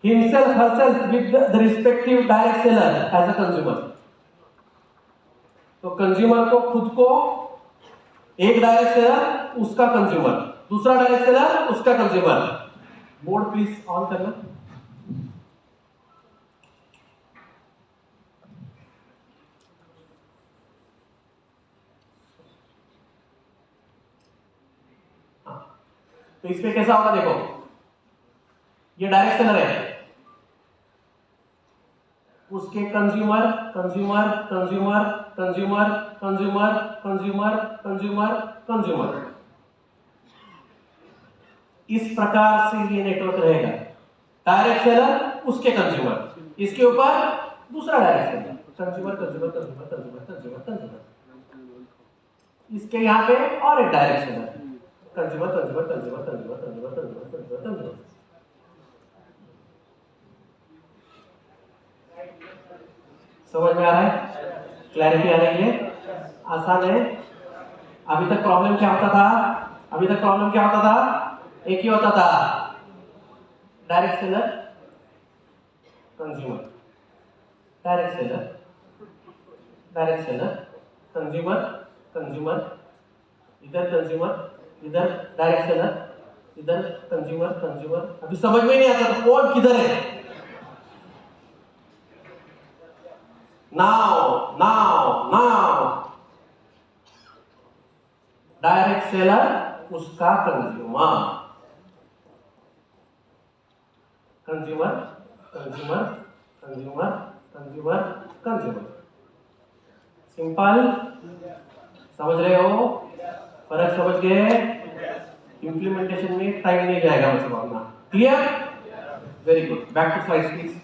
himself herself with the respective direct seller as a consumer. तो कंज्यूमर को खुद को एक डायरेक्ट सेलर उसका कंज्यूमर, दूसरा डायरेक्ट सेलर उसका कंज्यूमर। बोर्ड प्लीज ऑन करना। तो इसमें कैसा होगा देखो, ये डायरेक्ट सेलर है, उसके consumer consumer consumer consumer consumer consumer consumer consumer, इस प्रकार से ये नेटवर्क रहेगा। डायरेक्ट सेलर उसके कंज्यूमर, इसके ऊपर दूसरा direct seller, consumer consumer consumer consumer consumer consumer, इसके यहाँ पे और एक direct seller, consumer consumer consumer consumer consumer consumer consumer consumer. समझ में आ रहा है? क्लैरिटी आ रही है? आसान है? अभी तक प्रॉब्लम क्या होता था? अभी तक प्रॉब्लम क्या होता था? एक ही होता था, direct seller consumer, direct seller direct seller consumer consumer, इधर कंज्यूमर इधर डायरेक्ट सेलर, इधर कंज्यूमर कंज्यूमर। अभी समझ में नहीं आता तो कौन किधर है? Now now now direct seller उसका consumer, consumer consumer consumer consumer consumer. Simple, समझ रहे हो? फर्क समझ गए? इंप्लीमेंटेशन में टाइम नहीं जाएगा मुझे मानना। Clear? Very good. Back to slides please.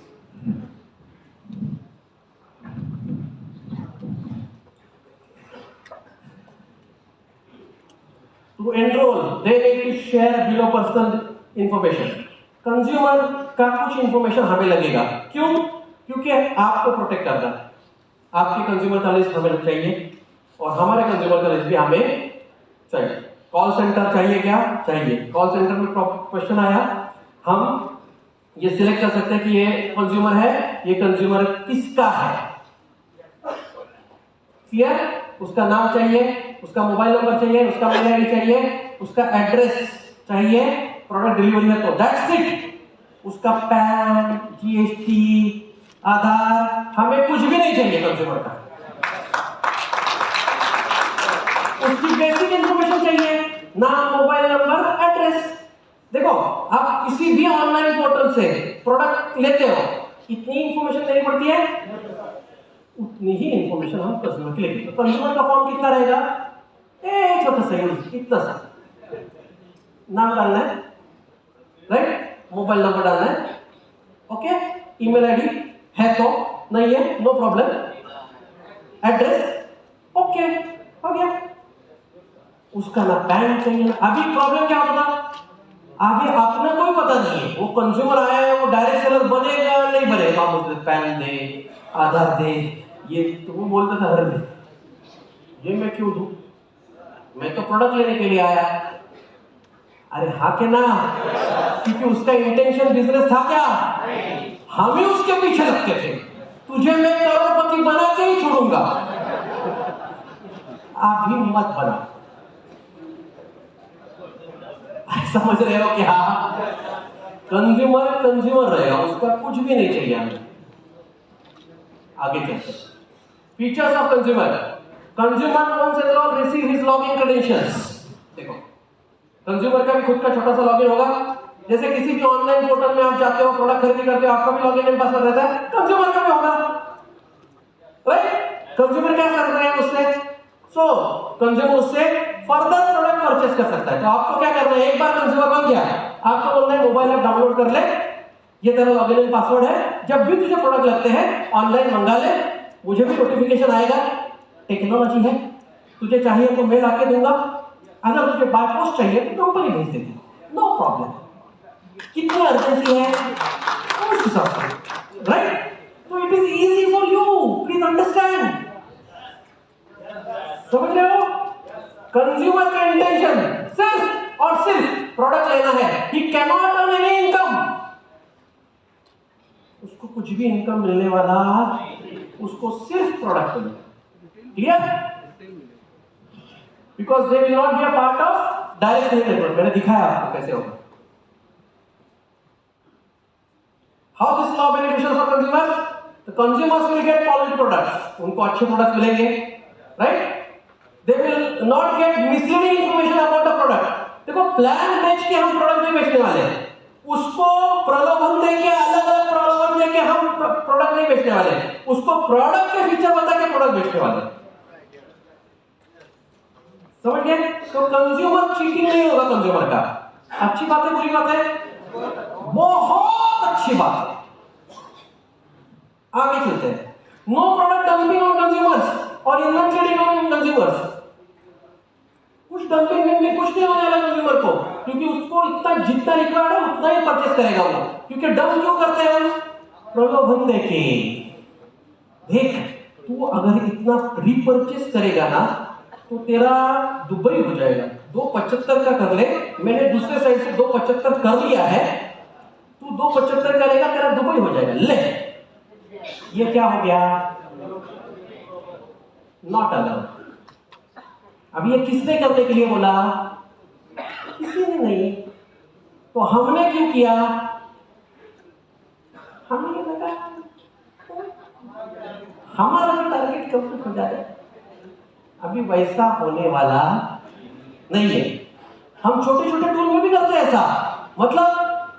To enroll, they need to share below personal information. Consumer का कुछ इंफॉर्मेशन हमें लगेगा, क्यों? क्योंकि आपको प्रोटेक्ट करना है। आपके कंज्यूमर का लिस्ट हमें चाहिए और हमारे कंज्यूमर का लिस्ट भी हमें चाहिए। कॉल सेंटर चाहिए क्या? चाहिए। कॉल सेंटर में क्वेश्चन आया, हम ये सिलेक्ट कर सकते हैं कि ये कंज्यूमर है, ये कंज्यूमर किसका है। क्लियर? उसका नाम चाहिए, उसका मोबाइल नंबर चाहिए, उसका मेल आईडी चाहिए, उसका एड्रेस चाहिए, प्रोडक्ट डिलीवरी है तो दैट्स इट। उसका पैन, जीएसटी, आधार, हमें कुछ भी नहीं चाहिए कंज्यूमर का। उसकी बेसिक इंफॉर्मेशन चाहिए, नाम, मोबाइल नंबर, एड्रेस। देखो, आप किसी भी ऑनलाइन पोर्टल से प्रोडक्ट लेते हो, इतनी इंफॉर्मेशन देनी पड़ती है, उतनी ही इंफॉर्मेशन हम कंज्यूमर के लिए। तो कंज्यूमर का फॉर्म कितना रहेगा? एक छोटा सा यूज, इतना सा नाम डालना है, राइट? मोबाइल नंबर डालना है, ओके? ईमेल आईडी है तो, नहीं है नो प्रॉब्लम, एड्रेस ओके, हो गया। उसका ना पैन चाहिए ना। अभी प्रॉब्लम क्या होता था? आगे अपना कोई पता नहीं है, वो कंज्यूमर आया है, वो डायरेक्ट सेलर बनेगा नहीं बनेगा, हम बोलते पैन दे, आधार दे, ये तो वो बोलता था, अरे ये मैं क्यों दूं, मैं तो प्रोडक्ट लेने के लिए आया। अरे हाँ के ना, क्योंकि उसका इंटेंशन बिजनेस था क्या? हम ही उसके पीछे लगते थे, तुझे मैं करोड़पति बना के ही छोड़ूंगा, आप भी मत बना। समझ रहे हो क्या? कंज्यूमर कंज्यूमर रहेगा, उसका कुछ भी नहीं चाहिए हमें। आगे चलते, features of consumer. Consumer once enroll receive his login credentials. देखो, कंज्यूमर का भी खुद का छोटा सा लॉगिन होगा, जैसे किसी भी ऑनलाइन पोर्टल में आप जाते हो, प्रोडक्ट खरीदी करते हो, आपका भी लॉगिन एंड पासवर्ड रहता है, कंज्यूमर का भी होगा, राइट? कंज्यूमर क्या कर रहे हैं उससे? सो कंज्यूमर उससे फर्दर प्रोडक्ट परचेस कर सकता है। तो आपको क्या करना है? एक बार कंज्यूमर बन गया, आपको बोलना है मोबाइल ऐप डाउनलोड कर ले, ये तेरा लॉगिन एंड पासवर्ड है, जब भी तुझे प्रोडक्ट लगते हैं ऑनलाइन मंगा ले, मुझे भी नोटिफिकेशन आएगा। टेक्नोलॉजी है, तुझे चाहिए तो मैं लाके दूंगा, अगर तुझे बाय पोस्ट चाहिए तो कंपनी भेज देगी, नो प्रॉब्लम। कितनी अर्जेंसी है उस हिसाब से, राइट? तो it is easy for you, please understand. समझ रहे हो? कंज्यूमर का इंटेंशन सिर्फ और सिर्फ प्रोडक्ट लेना है, he can not earn any income, उसको कुछ भी इनकम मिलने वाला, उसको सिर्फ प्रोडक्ट मिलेगा। Clear? Because they will not be a part of direct selling network मैंने दिखाया आपको कैसे होगा। How this law beneficial for consumers? The consumers will get quality products, उनको अच्छे प्रोडक्ट्स मिलेंगे, right? They will not gate misleading information about the product. देखो plan बेच के हम प्रोडक्ट नहीं बेचने वाले, उसको प्रलोभन देके अलग अलग प्रलोभन देके हम प्रोडक्ट नहीं बेचने वाले, उसको प्रोडक्ट के फीचर बता के प्रोडक्ट बेचने वाले। समझ गए? तो कंज्यूमर चीटिंग नहीं होगा कंज्यूमर का। अच्छी बात है बुरी बात है? बहुत अच्छी बात है। आगे चलते हैं। No product dumping on consumers और इन्वेंटरी ऑन कंज्यूमर्स। कुछ डंपिंग में कुछ नहीं होने वाला कंज्यूमर को, क्योंकि उसको इतना जितना रिक्वायर्ड है उतना ही परचेस करेगा वो। क्योंकि डंप क्यों करते हैं हम? प्रलोभन देके। देख तू अगर इतना रीपरचेस करेगा ना तो तेरा दुबई हो जाएगा। 275 का कर ले, मैंने दूसरे साइड से 275 कर लिया है, तू 275 करेगा तेरा दुबई हो जाएगा। ले ये क्या हो गया? Not allowed. अब ये किसने करने के लिए बोला? किसी ने नहीं। तो हमने क्यों किया? हमें ये लगा हमारा भी टारगेट कंप्लीट हो जाएगा। अभी वैसा होने वाला नहीं है। हम छोटे छोटे टूल में भी करते हैं ऐसा। मतलब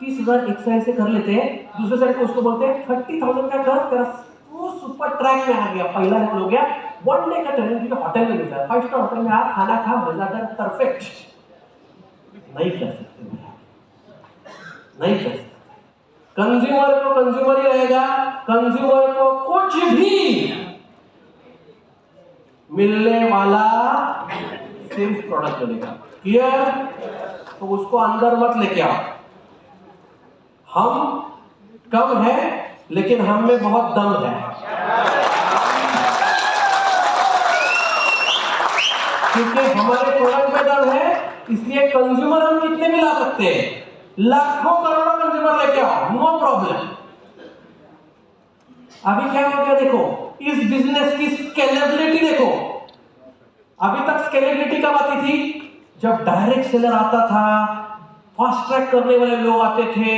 30,000 एक साइड से कर लेते हैं, दूसरे साइड को उसको बोलते हैं 30,000 का कर, तेरा वो सुपर ट्रैक में आ गया, पहला लेवल हो गया। 1 डे का ट्रेनिंग जो होटल में मिलता है, 5 स्टार होटल में आप खाना खा मजादार परफेक्ट। नहीं कर सकते, नहीं कर सकते। कंज्यूमर को कंज्यूमर ही रहेगा। कंज्यूमर को कुछ भी मिलने वाला सिर्फ प्रोडक्ट मिलेगा। क्लियर? तो उसको अंदर मत लेके आओ। हम कम है लेकिन हम में बहुत दम है, क्योंकि हमारे प्रोडक्ट में दम है। इसलिए कंज्यूमर हम कितने भी ला सकते हैं, लाखों करोड़ों कंज्यूमर लेके आओ, नो प्रॉब्लम। अभी क्या हो गया देखो, इस बिजनेस की स्केलेबिलिटी देखो। अभी तक स्केलेबिलिटी कब आती थी? जब डायरेक्ट सेलर आता था, फास्ट ट्रैक करने वाले लोग आते थे,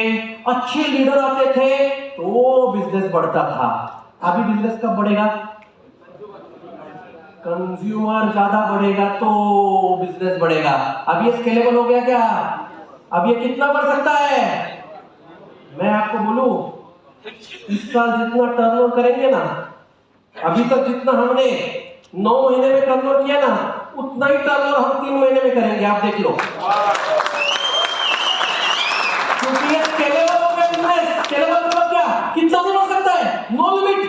अच्छे लीडर आते थे, तो बिजनेस बढ़ता था। अभी बिजनेस कब बढ़ेगा? कंज्यूमर ज्यादा बढ़ेगा तो बिजनेस बढ़ेगा। अब ये स्केलेबल हो गया क्या? अब ये कितना बढ़ सकता है? मैं आपको बोलूं, इस साल जितना टर्नओवर करेंगे ना, अभी तक जितना हमने 9 महीने में टर्नओवर किया ना, उतना ही टर्नओवर हम 3 महीने में करेंगे। आप देख लो, क्योंकि ये स्केलेबल हो गया बिजनेस। स्केलेबल मतलब क्या? कितना भी बढ़ सकता है, नो लिमिट।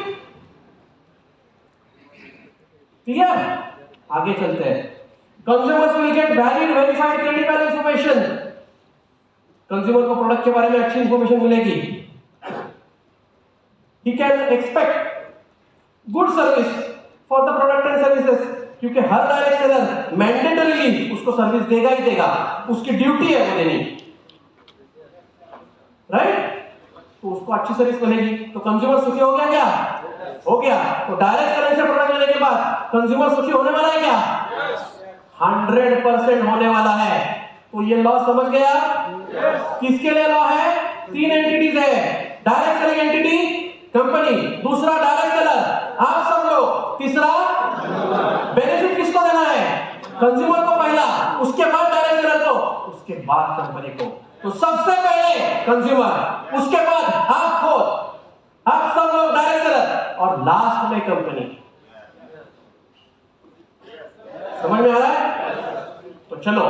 क्लियर? आगे चलते हैं। Consumers will get valid verified credible information. Consumer को प्रोडक्ट के बारे में अच्छी इंफॉर्मेशन मिलेगी। He can expect good service for the product and services, क्योंकि हर डायरेक्ट सेलर मैंडेटरीली उसको सर्विस देगा ही देगा, उसकी ड्यूटी है वो देनी, राइट? तो उसको अच्छी सर्विस मिलेगी। तो कंज्यूमर सुखी हो गया क्या? हो गया। तो डायरेक्ट सेलर से प्रोडक्ट लेने के बाद कंज्यूमर सुखी होने वाला है क्या? 100% होने वाला है। तो ये लॉ समझ गया? किसके लिए लॉ है? 3 एंटिटीज है। डायरेक्ट सेलिंग एंटिटी कंपनी, दूसरा डायरेक्ट सेलर आप सब लोग, तीसरा बेनिफिट किसको देना है? कंज्यूमर को पहला, उसके बाद डायरेक्ट सेलर को, उसके बाद कंपनी को। तो सबसे पहले कंज्यूमर, उसके बाद आप खुद, आप सब लोग डायरेक्ट सेलर, और लास्ट में कंपनी। समझ में आ रहा है? तो चलो